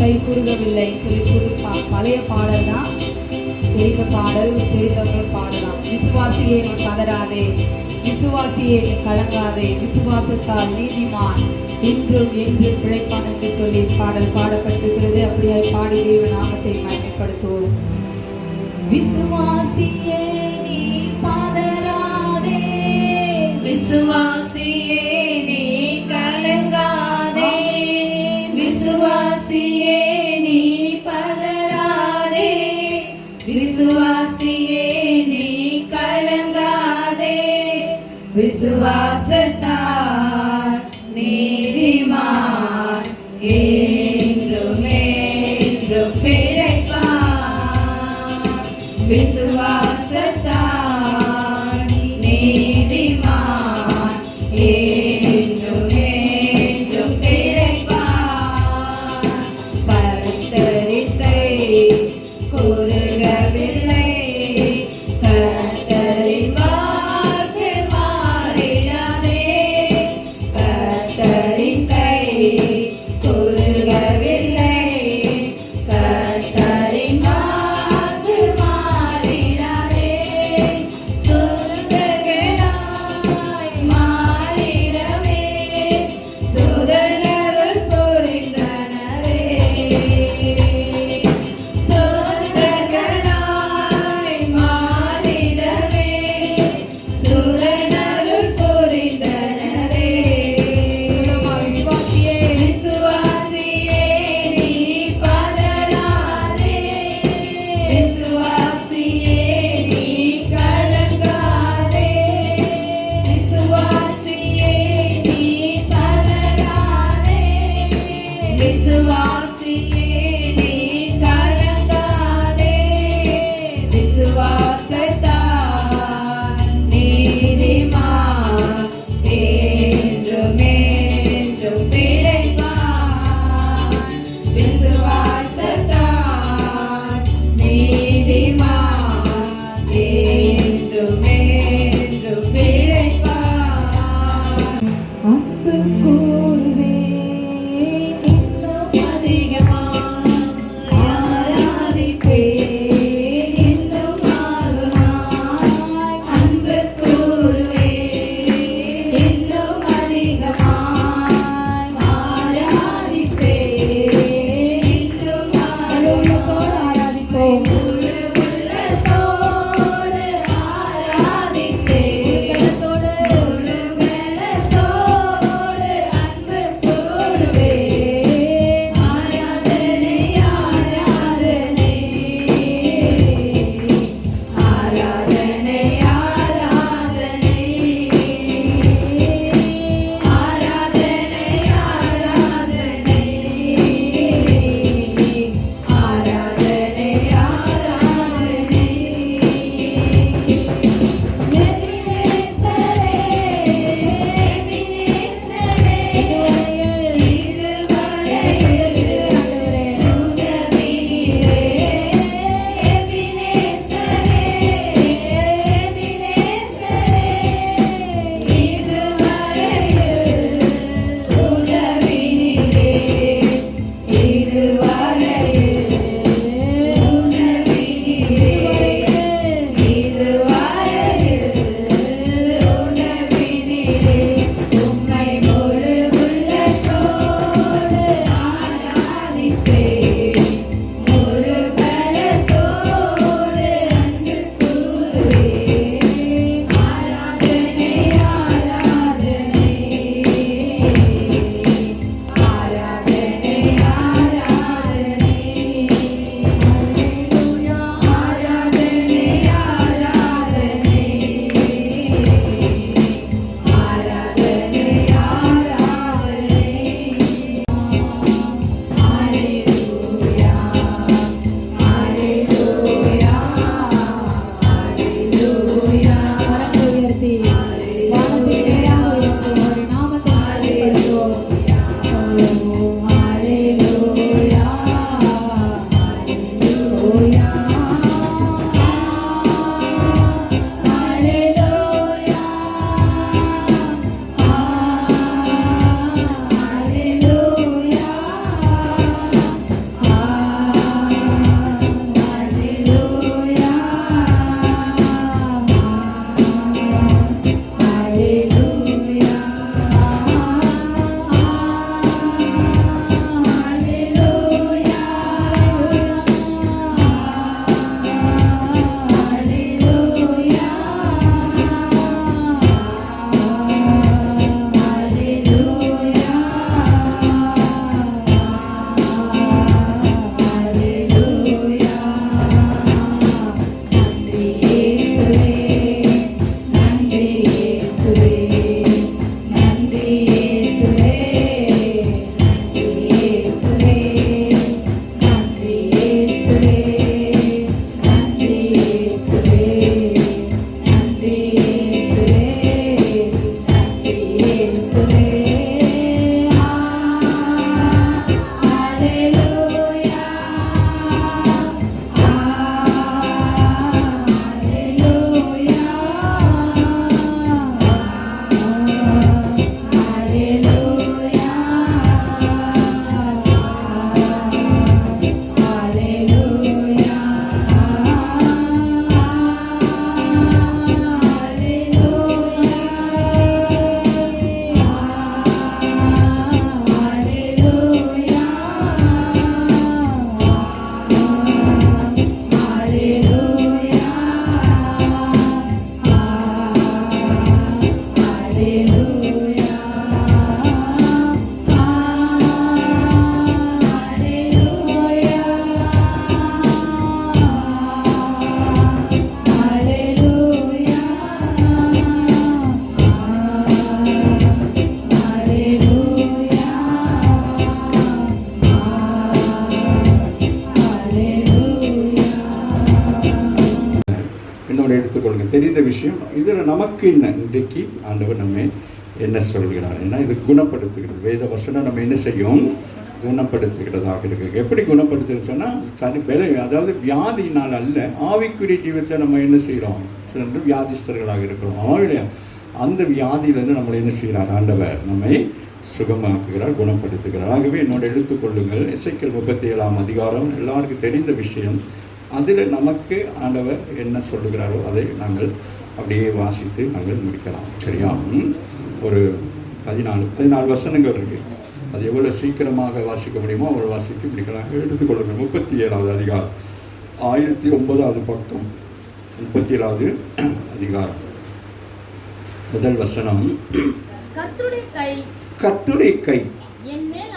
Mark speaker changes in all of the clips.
Speaker 1: கை குறுகவில்லை சொல்லி பழைய பாடல் தான். தெரிந்த பாடல், தெரிந்தவங்க பாடலாம். விசுவாசியே நீ பதறாதே, விசுவாசியே நீ கலங்காதே, விசுவாசத்தால் நீதிமான் இன்றும் என்றும் பிழைப்பான் என்று சொல்லி பாடல் பாடப்பட்டிருக்கிறது. அப்படியாய் பாடி தேவ நாமத்தை மகிமைப்படுத்துவோம். விசுவாசியே நீ பதறாதே,
Speaker 2: விசுவாசியே நீ கலங்காதே, விசுவாசியே நீ பதறாதே, விசுவாசியே நீ கலங்காதே, விசுவாசத்தால் நீதிமான் என்றும் என்றும் பிழைப்பான், விசுவாசத்தால் நீதிமான் என்றும் என்றும் பிழைப்பான். கர்த்தரின் கை குறுகவில்லை, கர்த்தரின் வாக்கு மாறிடாதே, கர்த்தரின் கை குறுகவில்லை, கர்த்தரின் வாக்கு மாறிடாதே. சுதந்திரங்களாய் மாறிடவே, சுதந்திரருள் புரிந்தனரே, சுதந்திரங்களாய் மாறிடவே, சுதந்திரருள் புரிந்தனரே.
Speaker 1: விசுவாசியே
Speaker 2: விசுவாசியே நீ பதறாதே, விசுவாசியே நீ கலங்காதே, விசுவாசியே நீ பதறாதே, விசுவாசியே நீ கலங்காதே, விசுவாசத்தால் நீதிமான் என்றும் என்றும் பிழைப்பான், விசுவாசத்தால் நீதிமான் என்றும் என்றும் பிழைப்பான். அன்பு கூறுவேன் இன்னும் அதிகமாய்,
Speaker 3: விஷயம். இதில் நமக்கு என்ன இன்றைக்கு ஆண்டவர் நம்ம என்ன சொல்கிறார்? ஏன்னா இது குணப்படுத்துகிறது. வேத வசனம் நம்ம என்ன செய்யும்? குணப்படுத்துகிறதாக இருக்கு. எப்படி குணப்படுத்துறது சொன்னால் சரி அதாவது வியாதியினால் அல்ல, ஆவிக்குரிய ஜீவத்தை நம்ம என்ன செய்கிறோம்? சில வியாதிஸ்தர்களாக இருக்கிறோம். ஆவில அந்த வியாதியிலேருந்து நம்மளை என்ன செய்கிறார்? ஆண்டவர் நம்மை சுகமாக்குகிறார், குணப்படுத்துகிறார். ஆகவே என்னோட எடுத்துக்கொள்ளுங்கள், எசேக்கியேல் 37ஆம் அதிகாரம் எல்லாருக்கும் தெரிந்த விஷயம். அதில் நமக்கு ஆண்டவர் என்ன சொல்லுகிறாரோ அதை நாங்கள் அப்படியே வாசித்து நாங்கள் முடிக்கலாம். சரியா? ஒரு 14 வசனங்கள் இருக்குது. அது எவ்வளோ சீக்கிரமாக வாசிக்க முடியுமோ அவ்வளோ வாசித்து முடிக்கலாம். எடுத்துக்கொள்ளுங்கள். 37ஆவது அதிகாரம் 1009வது பக்கம். 37வது அதிகாரம் முதல் வசனம். கர்த்தருடைய கை
Speaker 4: என் மேல்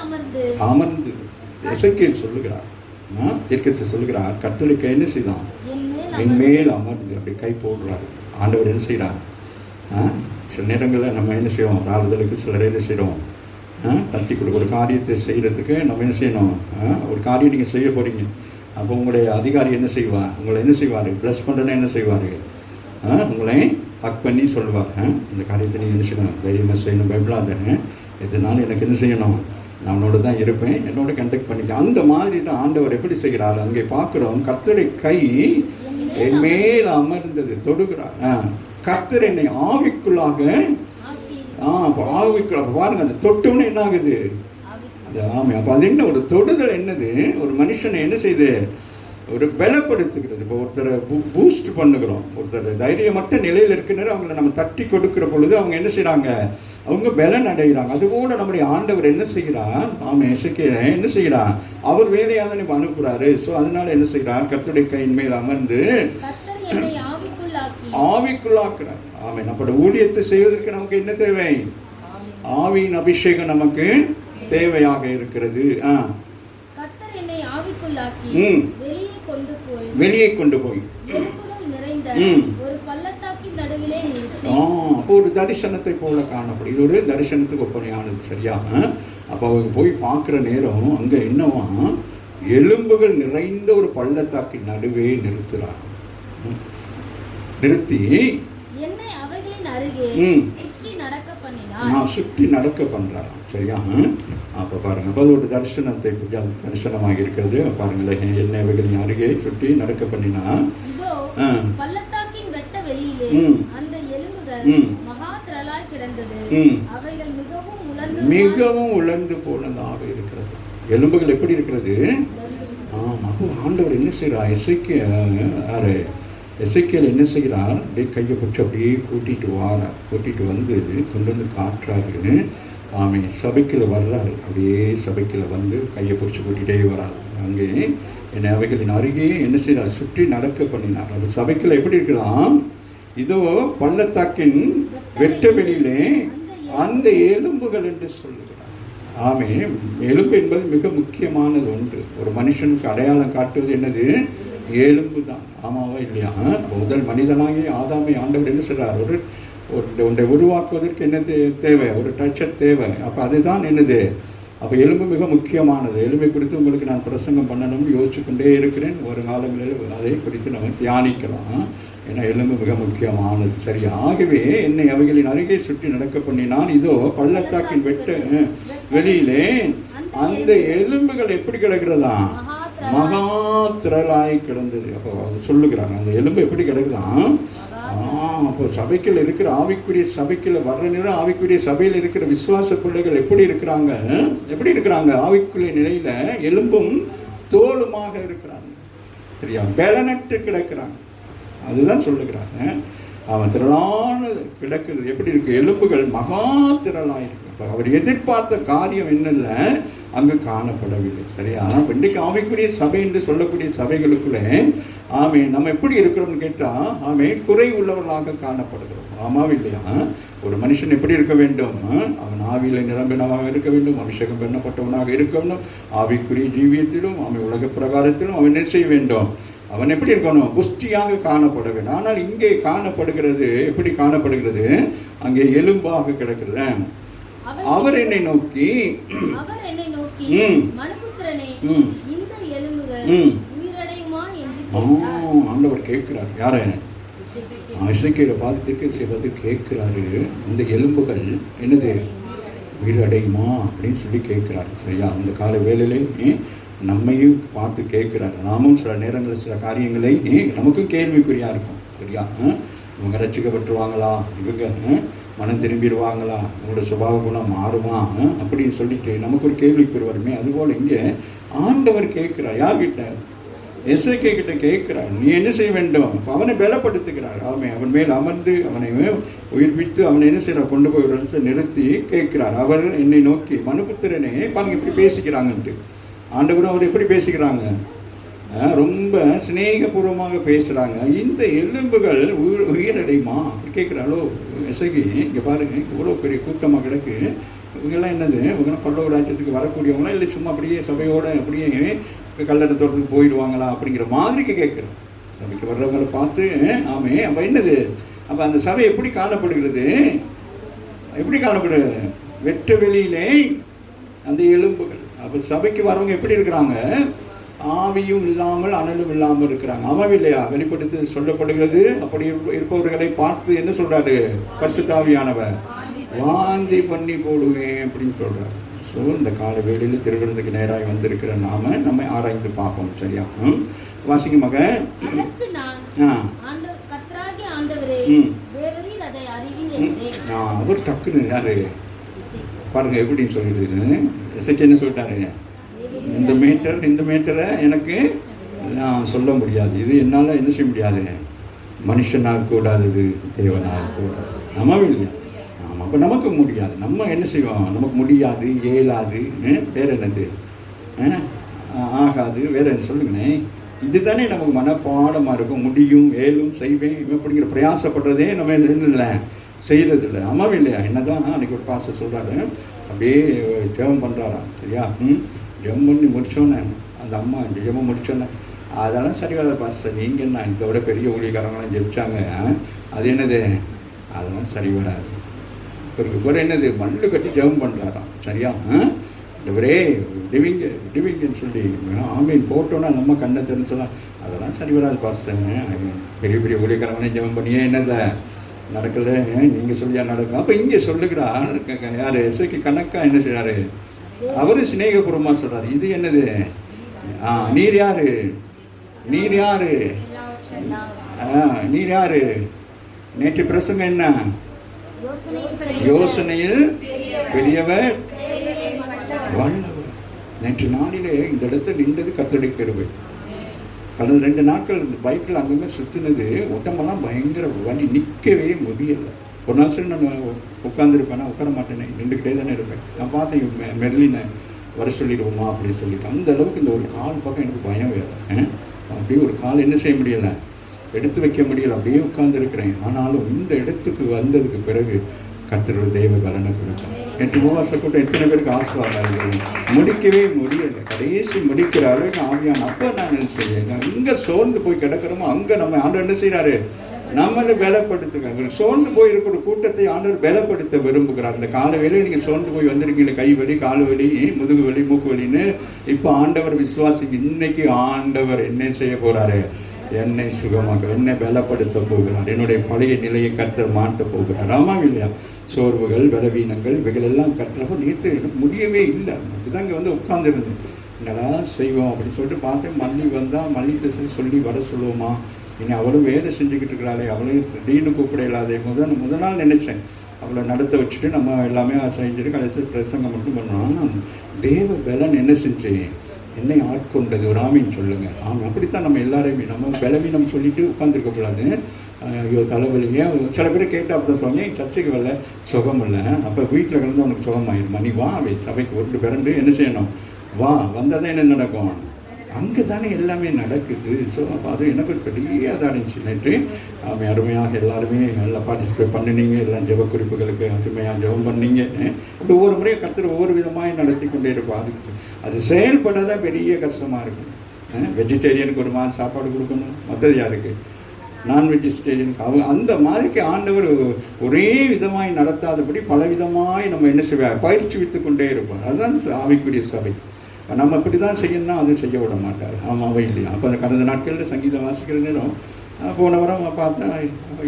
Speaker 3: அமர்ந்து எசேக்கியேல் சொல்லுகிறார், தீர்க்கதரிசி சொல்லுகிறார், கர்த்தருடைய கை என்ன செய்தான்? என் மேல் அமர்ந்து அப்படி கை போடுறாரு. ஆண்டவர் என்ன செய்கிறார்? சில நேரங்களில் நம்ம என்ன செய்வோம்? ஆறுதலுக்கு சிலர் என்ன செய்கிறோம்? தட்டி கொடுக்க ஒரு காரியத்தை செய்கிறதுக்கு நம்ம என்ன செய்யணும்? ஒரு காரியம் நீங்கள் செய்ய போகிறீங்க. அப்போ உங்களுடைய அதிகாரி என்ன செய்வார்? உங்களை என்ன செய்வார்? ப்ளஸ் பண்ணுறேன்னா என்ன செய்வார்? உங்களை ஹக் பண்ணி சொல்லுவார், இந்த காரியத்தை நீங்கள் என்ன செய்யணும்? தைரியமாக செய்யணும், பயப்படாத, இதனால் எனக்கு என்ன செய்யணும்? நான் உன்னோட தான் இருப்பேன், என்னோட கண்டக்ட் பண்ணிக்க. அந்த மாதிரி தான் ஆண்டவர் எப்படி செய்கிறார்? அங்கே பார்க்குறோம், கர்த்தருடைய கை என் மேல் அமர்ந்தது, தொடுகிறார். கர்த்தர் என்னை ஆவிக்குள்ளாக ஆவிக்குள்ளாக பாருங்க, அந்த தொட்டோன்னு என்ன ஆகுது? அது ஆமாம். அப்போ அது என்ன? ஒரு தொடுதல் என்னது? ஒரு மனுஷனை என்ன செய்யுது? ஒரு பலப்படுத்துகிறது. இப்போ ஒருத்தரை பூஸ்ட் பண்ணுகிறோம், ஒருத்தர் தைரியமற்ற நிலையில் இருக்கிற அவங்கள நம்ம தட்டி கொடுக்குற பொழுது அவங்க என்ன செய்கிறாங்க? அவங்க பலன் அடைகிறாங்க. அதுபோல நம்முடைய ஆண்டவர் என்ன செய்கிறார்? எசேக்கியேல் என்ன செய்கிறார்? அவர் வேலையாக தான் அனுப்புகிறாரு. ஸோ அதனால என்ன செய்கிறார்? கர்த்தருடைய கையின் மேல் அமர்ந்து ஆவிக்குள்ளாக்குறார். ஆமாம். நம்மளோட ஊழியத்தை செய்வதற்கு நமக்கு என்ன தேவை? ஆவியின் அபிஷேகம் நமக்கு தேவையாக இருக்கிறது. வெளியே கொண்டு போய் ஒரு தரிசனத்தை போல காணப்படும். இது ஒரு தரிசனத்துக்கு ஒப்பனையானது. சரியா? அப்போ அவங்க போய் பார்க்குற நேரம் அங்கே என்னவா? எலும்புகள் நிறைந்த ஒரு பள்ளத்தாக்கின் நடுவே நிறுத்துறாங்க. நிறுத்தி சுற்றி நடக்க பண்றாராம். சரியா? அப்போ பாருங்க, அப்போ அது ஒரு தரிசனத்தை தரிசனமாக இருக்கிறது. பாருங்களேன், என்ன அவைகளின் அருகே சுற்றி நடக்க பண்ணினா மிகவும் உலர்ந்து போனதாக இருக்கிறது. எலும்புகள் எப்படி இருக்கிறது? அப்போ ஆண்டவர் என்ன செய்கிறார்? எசேக்கியேல் என்ன செய்கிறார்? அப்படியே கையை பிடிச்சி அப்படியே கூட்டிகிட்டு வந்து கொண்டு வந்து காட்டுறாரு. சபைக்கில் வர்றாரு. அப்படியே சபைக்கில் வந்து கையை பிடிச்சி கூட்டிகிட்டே வராரு. அங்கே என்னை அவைகளின் அருகே என்ன செய்கிறார்? சுற்றி நடக்க பண்ணினார். அது சபைக்கில் எப்படி இருக்கலாம்? இதோ பள்ளத்தாக்கின் வெட்ட வெளியிலே அந்த எலும்புகள் என்று சொல்லுகிறார். எலும்பு என்பது மிக முக்கியமானது ஒன்று. ஒரு மனுஷனுக்கு அடையாளம் காட்டுவது என்னது? எலும்பு தான். ஆமாவா இல்லையா? முதல் மனிதனாகி ஆதாமை ஆண்டவர் என்ன சொல்கிறார்? ஒன்றை உருவாக்குவதற்கு என்ன தேவை? ஒரு டச்சர் தேவை. அப்போ அதுதான் என்னது? அப்போ எலும்பு மிக முக்கியமானது. எலும்பை குறித்து உங்களுக்கு நான் பிரசங்கம் பண்ணணும்னு யோசிச்சு கொண்டே இருக்கிறேன். ஒரு காலங்களில் அதை குறித்து நம்ம தியானிக்கலாம். ஏன்னா எலும்பு மிக முக்கியமானது. சரி, ஆகவே என்னை அவைகளின் அருகே சுற்றி நடக்க பண்ணினான். இதோ பள்ளத்தாக்கின் வெட்ட வெளியிலே அந்த எலும்புகள் எப்படி கிடக்கிறதா? மகா திரளாய் கிடந்தது. அப்போ அது சொல்லுகிறாங்க, அந்த எலும்பு எப்படி கிடக்குதான்? அப்போ சபைக்குள்ள இருக்கிற ஆவிக்குரிய சபைக்குள்ள வர்ற நேரம் ஆவிக்குரிய சபையில் இருக்கிற விசுவாச பிள்ளைகள் எப்படி இருக்கிறாங்க? ஆவிக்குரிய நிலையில எலும்பும் தோலுமாக இருக்கிறாங்க. சரியா? பலனற்று கிடக்கிறாங்க. அதுதான் சொல்லுகிறாங்க. அவன் திரளான கிடக்கிறது எப்படி இருக்கு? எலும்புகள் மகா திரளாயிருக்கு. அப்போ அவர் எதிர்பார்த்த காரியம் என்னல்ல அங்கு காணப்படவில்லை. சரியா? இன்றைக்கு ஆவிக்குரிய சபை என்று சொல்லக்கூடிய சபைகளுக்குள்ளே நம்ம எப்படி இருக்கிறோம்னு கேட்டால் குறை உள்ளவர்களாக காணப்படுகிறோம். இல்லையா? ஒரு மனுஷன் எப்படி இருக்க வேண்டும்? அவன் ஆவியில் நிரம்பினவாக இருக்க வேண்டும், அபிஷேகம் பண்ணப்பட்டவனாக இருக்க வேண்டும். ஆவிக்குரிய ஜீவியத்திலும் உலக பிரகாரத்திலும் அவன் என்ன செய்ய வேண்டும்? அவன் எப்படி இருக்கணும்? புஷ்டியாக காணப்பட வேண்டும். ஆனால் இங்கே காணப்படுகிறது எப்படி காணப்படுகிறது? அங்கே எலும்பாக கிடக்கிறது. அவர் என்னை நோக்கி ஆண்டவர் கேட்கிறார். யார? எசேக்கியேலை பார்த்து தீர்க்கதரிசியை பார்த்து கேட்குறாரு, இந்த எலும்புகள் என்னது உயிரடையுமா அப்படின்னு சொல்லி கேட்குறாரு. சரியா? அந்த கால வேளையிலே நம்மையும் பார்த்து கேட்குறாரு. நாமும் சில நேரங்களில் சில காரியங்களை நமக்கும் கேள்விக்குறியாக இருக்கும். சரியா? இவங்க ரட்சிக்கப்பட்டுருவாங்களா, இவங்க மனம் திரும்பிடுவாங்களா, இவங்களோட சுபாவ குணம் மாறுமா அப்படின்னு சொல்லிட்டு நமக்கு ஒரு கேள்விக்குறி வருமே. அதுபோல் இங்கே ஆண்டவர் கேட்குறார். யார்கிட்ட? எசேக்கியேல் கிட்ட கேட்குறார், நீ என்ன செய்ய வேண்டும்? அவனை பலப்படுத்துகிறார். அவன் மேல் அமர்ந்து அவனை உயிர்ப்பித்து அவனை என்ன செய்கிறார்? கொண்டு போய் ஒரு இடத்துல நிறுத்தி கேட்கிறார். அவர் என்னை நோக்கி, மனுபுத்திரனே பாருங்க இப்படி பேசிக்கிறாங்கன்ட்டு. ஆண்டவரும் அவர் எப்படி பேசிக்கிறாங்க? ரொம்ப சிநேகபூர்வமாக பேசுகிறாங்க. இந்த எலும்புகள் உயிரடையுமா அப்படி கேட்குறாளோ. எசேக்கியேல் இங்கே பாருங்க, இவ்வளோ பெரிய கூட்டமாக கிடக்கு. இவங்கெல்லாம் என்னது? இவங்க பல்லவ ராஜ்யத்துக்கு வரக்கூடியவங்களாம் இல்லை சும்மா அப்படியே சபையோடு அப்படியே கல்லறை தோட்டத்துக்கு போயிடுவாங்களா அப்படிங்கிற மாதிரிக்கு கேட்குறேன். சபைக்கு வர்றவங்களை பார்த்து ஆமே அப்போ என்னது? அப்போ அந்த சபை எப்படி காணப்படுகிறது? எப்படி காணப்படுது? வெட்ட வெளியிலே அந்த எலும்புகள். அப்போ சபைக்கு வரவங்க எப்படி இருக்கிறாங்க? ஆவியும் இல்லாமல் அனலும் இல்லாமல் இருக்கிறாங்க. ஆமாம் இல்லையா? வெளிப்படுத்தி சொல்லப்படுகிறது. அப்படி இருப்பவர்களை பார்த்து என்ன சொல்கிறாரு பரிசுத்த ஆவியானவர்? வாந்தி பண்ணி போடுவேன் அப்படின்னு சொல்கிறார். ஸோ இந்த கால வேளையில் திருவிழந்துக்கு நேராக வந்திருக்கிற நம்மை ஆராய்ந்து பார்ப்போம். சரியா? வாசிங்க மக. அவர் டக்குன்னு யாரு பாருங்க எப்படின்னு சொல்லிட்டு எசேக்கியேல் என்ன சொல்லிட்டாரு? இந்த மேட்டரை எனக்கு நான் சொல்ல முடியாது. இது என்னால் என்ன செய்ய முடியாது? மனுஷனால் கூடாதது தேவனால் கூடாது. ஆமாம் இல்லையா? ஆமாம். அப்போ நமக்கு முடியாது. நம்ம என்ன செய்வோம்? நமக்கு முடியாது, இயலாது, வேறு என்னது ஆகாது, வேறு என்ன சொல்லுங்கண்ணே. இது தானே நமக்கு மனப்பாடமாக இருக்கும். முடியும், ஏலும், செய்வேன் அப்படிங்கிற பிரயாசப்படுறதே நம்ம என்ன இல்லை செய்கிறதில்லை. ஆமாம் இல்லையா? என்ன தான் அன்றைக்கி ஒரு பாஸ்டர் சொல்கிறாரு, அப்படியே ஜெபம் பண்ணுறாராம். சரியா? ஜெபம் பண்ணி முடித்தோன்னே அந்த அம்மா ஜெபம் முடித்தோன்னே, அதெல்லாம் சரி வராது பாஸ்டர், நீங்கள் என்ன இதை விட பெரிய ஊழியக்காரங்களாம் ஜெபிச்சாங்க, அது என்னது அதெல்லாம் சரி வராது. ஒரு என்னது மல்லு கட்டி ஜெபம் பண்ணுறாராம். சரியா? இவரே டிவிங்கன்னு சொல்லி ஆமீன் போட்டோன்னா அந்த அம்மா கண்ணை தெரிஞ்சு சொல்லலாம், அதெல்லாம் சரி வராது பாஸ்டர், பெரிய பெரிய ஊழியக்காரங்களே ஜெபம் பண்ணியே என்னதை நடக்கலை, நீங்கள் சொல்லியா நடக்கும். அப்போ இங்கே சொல்லுகிறார் யார்? எசேக்கியேல் கணக்காக என்ன செய்கிறாரு? அவரு சிநேகபூர்வமாக சொல்கிறார். இது என்னது? நீர் யாரு? நீர் யாரு? நீர் யாரு? நேற்று பிரசங்கம் என்ன? யோசனையில் பெரியவர் வல்லவர். நேற்று நாளிலே இந்த இடத்துல நின்றது கர்த்தருடைய கிருபை. கடந்த 2 நாட்கள் பைக்கில் அங்கங்கே சுற்றினது உடம்பெல்லாம் பயங்கர வலி, நிற்கவே முடியலை. ஒரு நாள் சரி நான் உட்காந்துருப்பேன், உட்கார மாட்டேனே, நின்றுக்கிட்டே தானே இருப்பேன். நான் பார்த்தேன் மெர்லினை வர சொல்லிடுவோமா அப்படின்னு சொல்லிட்டு. அந்த அளவுக்கு இந்த ஒரு கால் பக்கம் எனக்கு பயம் வேறு. அப்படியே ஒரு கால் என்ன செய்ய முடியலை, எடுத்து வைக்க முடியலை, அப்படியே உட்கார்ந்துருக்கிறேன். ஆனாலும் இந்த இடத்துக்கு வந்ததுக்கு பிறகு கர்த்தருடைய தெய்வ பலனை கொடுத்தேன். நேற்று உபவாச கூட்டம் எத்தனை பேருக்கு ஆசீர்வாதம் முடிக்கவே முடியலை. கடைசி முடிக்கிற அளவுக்கு ஆவியான. அப்போ நான் என்ன செய்வேன், இங்கே சோர்ந்து போய் கிடக்கிறோமோ அங்கே நம்ம ஆண்டவர் என்ன செய்கிறாரு? நம்மளை பலப்படுத்துகிறாங்க. சோர்ந்து போய் இருக்கிற கூட்டத்தை ஆண்டவர் பலப்படுத்த விரும்புகிறார். இந்த கால வேலையை நீங்கள் சோர்ந்து போய் வந்திருக்கீங்க, கை வலி, கால் வலி, முதுகு வலி, மூக்கு வலின்னு. இப்போ ஆண்டவர் விசுவாசிக்கு இன்னைக்கு ஆண்டவர் என்ன செய்ய போகிறாரு? என்னை சுகமாக, என்னை பலப்படுத்த போகிறார். என்னுடைய பழைய நிலையை கர்த்தர் மாட்ட போகிறார். ஆமாம் இல்லையா? சோர்வுகள், பலவீனங்கள் இவைகளெல்லாம் கர்த்தரப்போ நேற்று எனக்கு முடியவே இல்லை. அப்படிதான் இங்கே வந்து உட்காந்துருந்தேன். என்னடா செய்வோம் அப்படின்னு சொல்லிட்டு பார்த்தேன். மல்லி வந்தால் மல்லிகிட்ட சொல்லி வர சொல்லுவோமா, இனி அவளும் வேலை செஞ்சுக்கிட்டு இருக்கிறாளே, அவளையும் திடீர்னு கூப்பிட இல்லாதே. முதல் நாள் நினச்சேன் அவளை நடத்த வச்சுட்டு நம்ம எல்லாமே செஞ்சுட்டு கடைசி பிரசங்கம் மட்டும் பண்ணோம். ஆனால் தேவ பலன் என்ன செஞ்சு என்னை ஆட்கொண்டது. ஒரு ஆமீன் சொல்லுங்கள். ஆமாம், அப்படித்தான் நம்ம எல்லாரையுமே நம்ம பலவீனம் சொல்லிட்டு உட்காந்துருக்கக்கூடாது. ஐயோ தலைவலிங்க, சில பேர் கேட்டால் அப்படி தான் சொல்லுவாங்க, சர்ச்சைக்கு வரல சுகம் இல்லை, அப்போ வீட்டில் கலந்து அவனுக்கு சுகமாயிடும். மணி வா சபைக்கு ஒரு பிறண்டு என்ன செய்யணும், வா வந்தால் தான் என்ன நடக்கும், அங்கே தானே எல்லாமே நடக்குது. ஸோ அப்போ அது எனக்கு ஒரு பெரிய இதாக இருந்துச்சு. நேற்று அருமையாக எல்லாருமே நல்லா பார்ட்டிசிபேட் பண்ணினீங்க. எல்லாம் ஜெப குறிப்புகளுக்கு அருமையாக ஜெபம் பண்ணீங்க. அப்படி ஒவ்வொரு முறையும் கர்த்தர் ஒவ்வொரு விதமாக நடத்தி கொண்டே இருப்போம். அது செயல்பட தான் பெரிய கஷ்டமாக இருக்கும். வெஜிடேரியனுக்கு ஒரு மாதிரி சாப்பாடு கொடுக்கணும், மற்றது யாருக்கு நான் வெஜிடேரியனுக்கு அவங்க அந்த மாதிரிக்கு ஆண்டவர் ஒரே விதமாய் நடத்தாதபடி பலவிதமாய் நம்ம என்ன செய்வோம், பயிற்சி வித்து கொண்டே இருப்போம். அதுதான் ஆவிக்குரிய சபை. நம்ம இப்படி தான் செய்யணும்னா அதுவும் செய்ய விட மாட்டார். ஆமாவே இல்லையா? அப்போ அந்த கடந்த நாட்களில் சங்கீதம் வாசிக்கிற நேரம் போன வாரம் பார்த்தா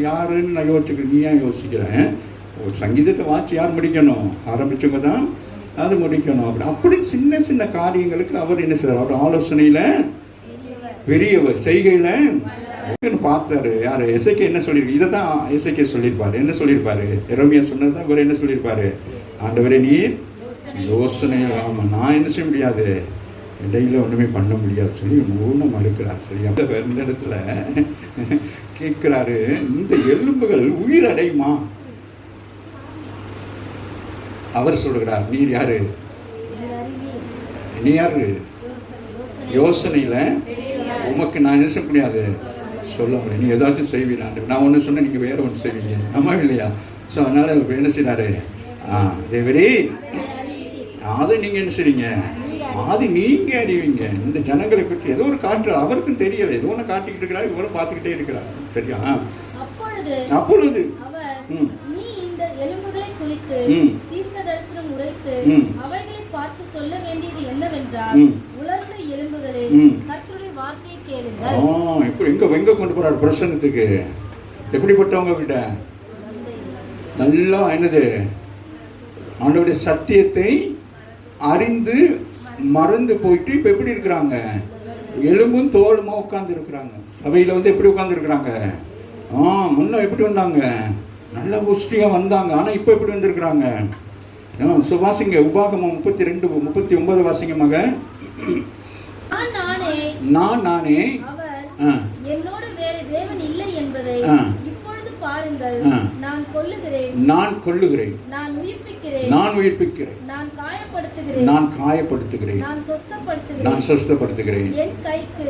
Speaker 3: யாருன்னு நான் யோசிச்சுக்கிறேன். நீ ஏன் யோசிக்கிறேன்? ஒரு சங்கீதத்தை வாட்சி யார் முடிக்கணும்? ஆரம்பித்தவங்க தான் அது முடிக்கணும். அப்படி சின்ன சின்ன காரியங்களுக்கு அவர் என்ன செய்வார்? அவர் ஆலோசனையில் பெரியவர், செய்கையில் பார்த்தாரு. யார்? எசேக்கியா என்ன சொல்லியிருக்கு? இதை தான் எசேக்கியா சொல்லியிருப்பாரு. என்ன சொல்லியிருப்பாரு? எரேமியா சொன்னது தான் இவர் என்ன சொல்லியிருப்பாரு? ஆண்டவரே நீர் யோசனை. ஆமாம், நான் என்ன செய்ய முடியாது, இடையில ஒன்றுமே பண்ண முடியாது சொல்லி ஊனம் இருக்கிறார். சரியா? இந்த இடத்துல கேட்குறாரு, இந்த எலும்புகள் உயிரடையுமா? அவர் சொல்கிறார், நீர் யாரு? நீ யாரு? யோசனையில் உமக்கு நான் என்ன செய்ய முடியாது, சொல்ல முடியும். நீ ஏதாச்சும் செய்வீரான். நான் ஒன்று சொன்னேன், நீங்கள் வேற ஒன்று செய்வீங்க. ஆமா இல்லையா? ஸோ அதனால் என்ன செய்கிறாரு? தேவரே அதை நீங்கள் என்ன செய்றீங்க? அது நீங்கள் அறிவீங்க. இந்த ஜனங்களை பற்றி ஏதோ ஒரு காட்டு, அவருக்கும் தெரியலை, ஏதோ ஒன்று காட்டிக்கிட்டு இருக்கிறார், இவரும் பார்த்துக்கிட்டே இருக்கிறார். சரியா? அப்பொழுது
Speaker 4: நீ இந்த எலும்புகளை குறித்து தீர்க்க தரிசனம் உரைத்து அவைகளை பார்த்து சொல்ல வேண்டியது என்னவென்றால், உலர்ந்த எலும்புகளே கர்த்தருடைய வார்த்தையை கேளுங்கள்.
Speaker 3: இப்போ எங்க கொண்டு போறார் பிரசன்னத்துக்கு? எப்படிப்பட்டவங்க கிட்ட? நல்லா என்னது, அவனுடைய சத்தியத்தை அறிந்து மறந்து போயிட்டு இப்போ எப்படி இருக்கிறாங்க? எலும்பும் தோலுமா உட்கார்ந்து இருக்கிறாங்க. சபையில் வந்து எப்படி உட்கார்ந்து இருக்கிறாங்க? முன்ன எப்படி வந்தாங்க? நல்ல புஷ்டியாக வந்தாங்க. ஆனால் இப்போ எப்படி வந்திருக்கிறாங்க? வாசிங்க, உபாகமம் 32:39 வாசிங்க மக. நான் நானே
Speaker 4: என்னோடு வேறு தேவன் இல்லை என்பதை இப்பொழுது பாருங்கள். நான் கொல்லுகிறேன்,
Speaker 3: நான் உயிர்ப்பிக்கிறேன்,
Speaker 4: நான் காயப்படுத்துகிறேன், நான் சொஸ்தப்படுத்துகிறேன். என் கைக்கு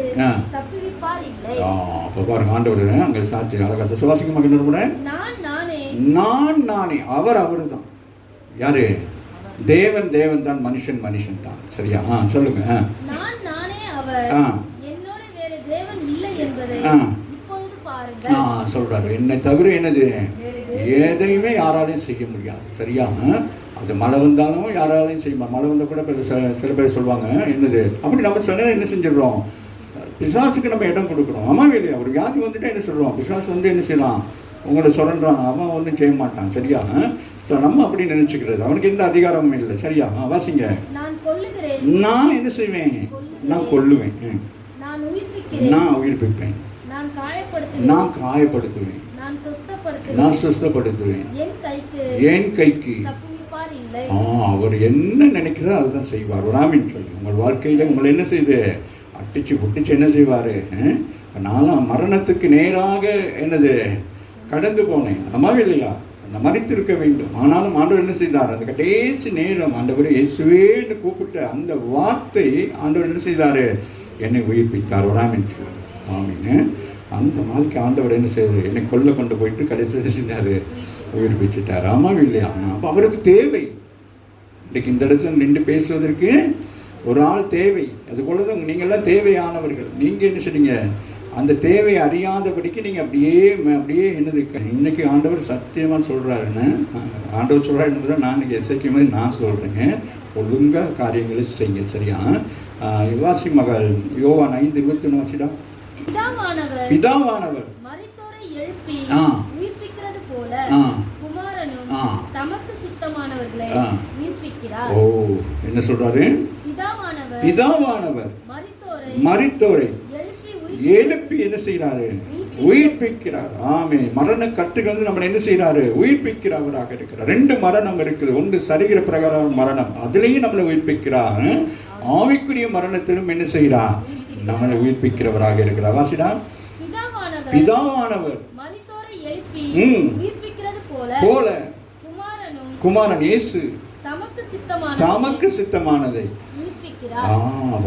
Speaker 4: தப்புவிப்பார் இல்லை.
Speaker 3: அப்போ பாருங்க, ஆண்டவர் அங்கே சாட்சி அழகா சுவாசிக்க மகன். நான் நானே, அவர் தான். யாரு? தேவன் தான், மனுஷன் தான். சரியா? சொல்லுங்க.
Speaker 4: நான் நானே அவர், என்னோட வேற தேவன் இல்லை என்பதை இப்பொழுது பாருங்கள்.
Speaker 3: சொல்றாரு, என்னை தவிர என்னது எதையுமே யாராலையும் செய்ய முடியாது. சரியா? அது மழை வந்தாலும் யாராலையும் செய்யலாம். மழை வந்தால் கூட சில பேர் சொல்லுவாங்க என்னது, அப்படி நம்ம சொன்ன என்ன செஞ்சிடறோம்? பிசாசுக்கு நம்ம இடம் கொடுக்குறோம். ஆமா இல்லையா? ஒரு வியாதி வந்துட்டு என்ன சொல்கிறோம்? பிசாசு வந்து என்ன செய்யலாம்? உங்களை சொல்கிறான், அவன் ஒன்றும் செய்ய மாட்டான். சரியா? ஸோ நம்ம அப்படி நினச்சிக்கிறது, அவனுக்கு எந்த அதிகாரமும் இல்லை. சரியா? வாசிங்க. நான் என்ன செய்வேன்? நான் கொல்லுவேன், நான் உயிர்ப்பிப்பேன், நான் காயப்படுத்துவேன், நான் சுஸ்தப்படுத்துவேன். என் கைக்கு அவர் என்ன நினைக்கிறார் அதுதான் செய்வார். ஒரு ஆமீன் சொல்லி உங்கள் வாழ்க்கையில் உங்களை என்ன செய்து அட்டிச்சு புட்டிச்சு என்ன செய்வார்? நானும் மரணத்துக்கு நேராக என்னது கடந்து போனேன். அம்மாவே இல்லையா? நான் மறித்திருக்க வேண்டும். ஆனாலும் ஆண்டவர் என்ன செய்தார்? அந்த கடைசி நேரம் ஆண்டவர் இயேசுவேன்னு கூப்பிட்ட அந்த வார்த்தை ஆண்டவர் என்ன செய்தார்? என்னை உயிர்ப்பித்தார். ஒரு ஆமீன் சொல்லி. ஆமீன். அந்த மாதிரி ஆண்டவர் என்ன செய்தார்? என்னை கொண்டு போயிட்டு கடைசி என்ன செஞ்சார்? உயிர்ப்பிச்சுட்டார். ஆமாம் இல்லையா? அப்போ அவருக்கு தேவை. இன்றைக்கு இந்த இடத்துல நின்று பேசுவதற்கு ஒரு ஆள் தேவை. அதுபோல தான் நீங்கள்லாம் தேவையானவர்கள். நீங்கள் என்ன செய்றீங்க? அந்த தேவையை அறியாதபடிக்கு நீங்கள் அப்படியே என்னது இன்னைக்கு ஆண்டவர் சத்தியமாக சொல்கிறாருன்னு ஆண்டவர் சொல்கிறாருன்னு தான் நான் இன்றைக்கி எஸ்ஐக்கு மாதிரி நான் சொல்கிறேங்க. ஒழுங்காக காரியங்களை செய்ய. சரியா? வாசி மகள் யோவான் 5:21 வாசிடா. பிதாவானவர் என்ன சொல்றாரு? பிதாவானவர் மரித்தோரை எழுப்பி என்ன செய்யறாரு? உயிர்ப்பிக்கிறார். ஆமே. மரண கட்டுகள் நம்ம என்ன செய்யறாரு? உயிர்ப்பிக்கிறவராக இருக்கிறார். 2 மரணம் இருக்குது. ஒன்று சரீர பிரகாரம் மரணம், அதுலேயும் நம்மளை உயிர்ப்பிக்கிறார். ஆவிக்குரிய மரணத்திலும் என்ன செய்யறார்? நம்மளை உயிர்ப்பிக்கிறவராக இருக்கிறார். வாசிடா. பிதாவானவர் போல குமாரன் இயேசு தமக்கு சித்தமானதை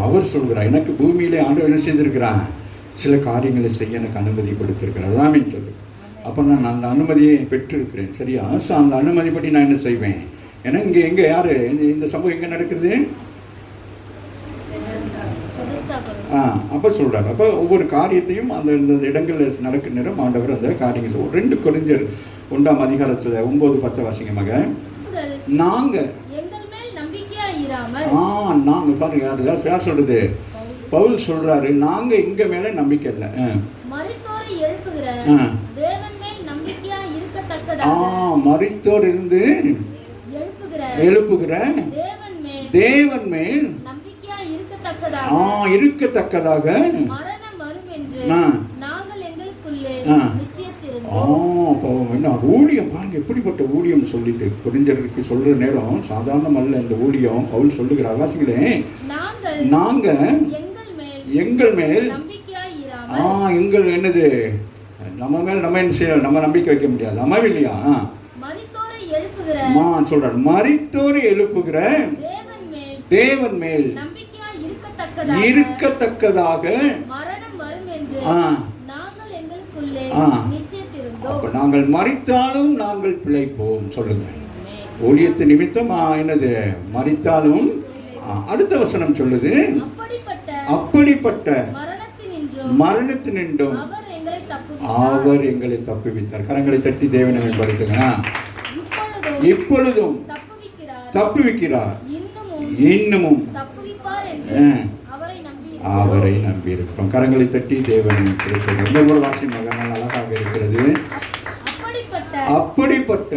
Speaker 3: அவர் சொல்கிறார். எனக்கு பூமியிலே ஆண்டவர் என்ன செய்திருக்கிறான்? சில காரியங்களை செய்ய எனக்கு அனுமதி கொடுத்திருக்கிறார். ராமின் சொல்லு. அப்போ நான் அந்த அனுமதியை பெற்றிருக்கிறேன். சரியா? ஸோ அந்த அனுமதிப்படி நான் என்ன செய்வேன்? ஏன்னா எங்கே யார் இந்த சம்பவம் எங்கே நடக்குது? அப்போ சொல்கிறார். அப்போ ஒவ்வொரு காரியத்தையும் அந்த இடங்களில் நடக்கிற நேரம் ஆண்டவர் அந்த காரியங்கள் 2 கொரிந்தியர் 1ஆம் அதிகாரத்தில் 9-10 வாசிங்க மக. நாங்கள் பாருங்க, யார் சொல்றது? பவுல் சொல்றாரு, நாங்க எங்க மேல நம்பிக்கை இல்லை.
Speaker 4: தேவன் மேல் நம்பிக்கையா இருக்கத்தக்கதாக
Speaker 3: மரித்தோர் இருந்து எழுப்புகிற தேவன் மேல்
Speaker 4: நம்பிக்கையா இருக்கத்தக்கதாக மரணம் வரும் என்று நாங்கள் எங்களுக்குள்ளே நிச்சயித்திருந்தோம்.
Speaker 3: என்ன ஊழியம் பாருங்க, எப்படிப்பட்ட ஊழியம் சொல்லிட்டு கொரிந்தியருக்கு சொல்ற நேரம் சாதாரணம் அல்ல. இந்த ஊழியம் பவுல் சொல்லுகிறார், வாசிங்களே, நாங்க எங்கள் மேல் எங்கள் என்னது நம்ம மேல் நம்ம என்ன செய்யலாம், நம்ம நம்பிக்கை வைக்க முடியாது. அம்மா இல்லையா சொல்றார், மரித்தோரை எழுப்புகிற தேவன் மேல் இருக்கத்தக்கதாக அப்ப நாங்கள் மரித்தாலும் நாங்கள் பிழைப்போம். சொல்லுங்க, ஊழியத்து நிமித்தம் என்னது மரித்தாலும். அடுத்த வசனம் சொல்லுது, அப்படிப்பட்ட மரணத்தினின்றும் அவர் எங்களை தப்புவித்தார். கரங்களை தட்டி தேவனை மேம்படுத்துங்க. இப்பொழுதும் தப்புவிக்கிறார், இன்னமும் அவரை நம்பி இருக்கிறோம். கரங்களை தட்டி தேவனை ரொம்ப வாசி மகனால் அழகாக இருக்கிறது. அப்படிப்பட்ட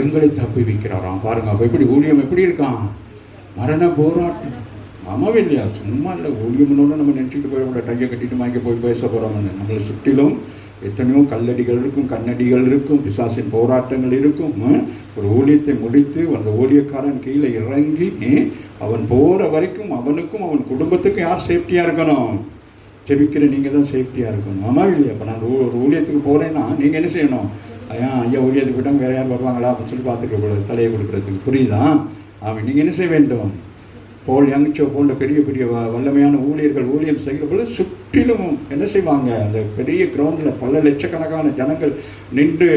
Speaker 3: எங்களை தப்புவிக்கிறாராம். பாருங்க, அப்ப எப்படி ஊழியம் எப்படி இருக்கான், மரண போராட்டம். இல்லையா, சும்மா இல்லை. ஊழியம்னோட நம்ம நினச்சிட்டு போய் கூட டையை கட்டிட்டு வாங்கி போய் பேச போகிறோம்னு. நம்மளை சுற்றிலும் எத்தனையோ கல்லடிகள் இருக்கும், கண்ணடிகள் இருக்கும், பிசாசின் போராட்டங்கள் இருக்கும். ஒரு ஊழியத்தை முடித்து அந்த ஊழியக்காரன் கீழே இறங்கி அவன் போகிற வரைக்கும் அவனுக்கும் அவன் குடும்பத்துக்கும் யார் சேஃப்டியாக இருக்கணும், ஜெபிக்கிற நீங்கள் தான் சேஃப்டியாக இருக்கணும். இல்லையா, இப்போ நான் ஒரு ஊழியத்துக்கு போகிறேன்னா நீங்கள் என்ன செய்யணும், ஐயா ஊழியத்துக்கு போயிட்டாங்க வேறு யார் வருவாங்களா அப்படின்னு சொல்லி பார்த்துக்க கூடாது, தலையை கொடுக்குறதுக்கு. புரியுதா? நீங்கள் என்ன செய்ய வேண்டும், போல் யங்சோ போன்ற பெரிய பெரிய வல்லமையான ஊழியர்கள் ஊழியம் செய்கிற போது சுற்றிலும் என்ன செய்வாங்க, அந்த பெரிய கிரவுண்டில் பல லட்சக்கணக்கான ஜனங்கள் நின்று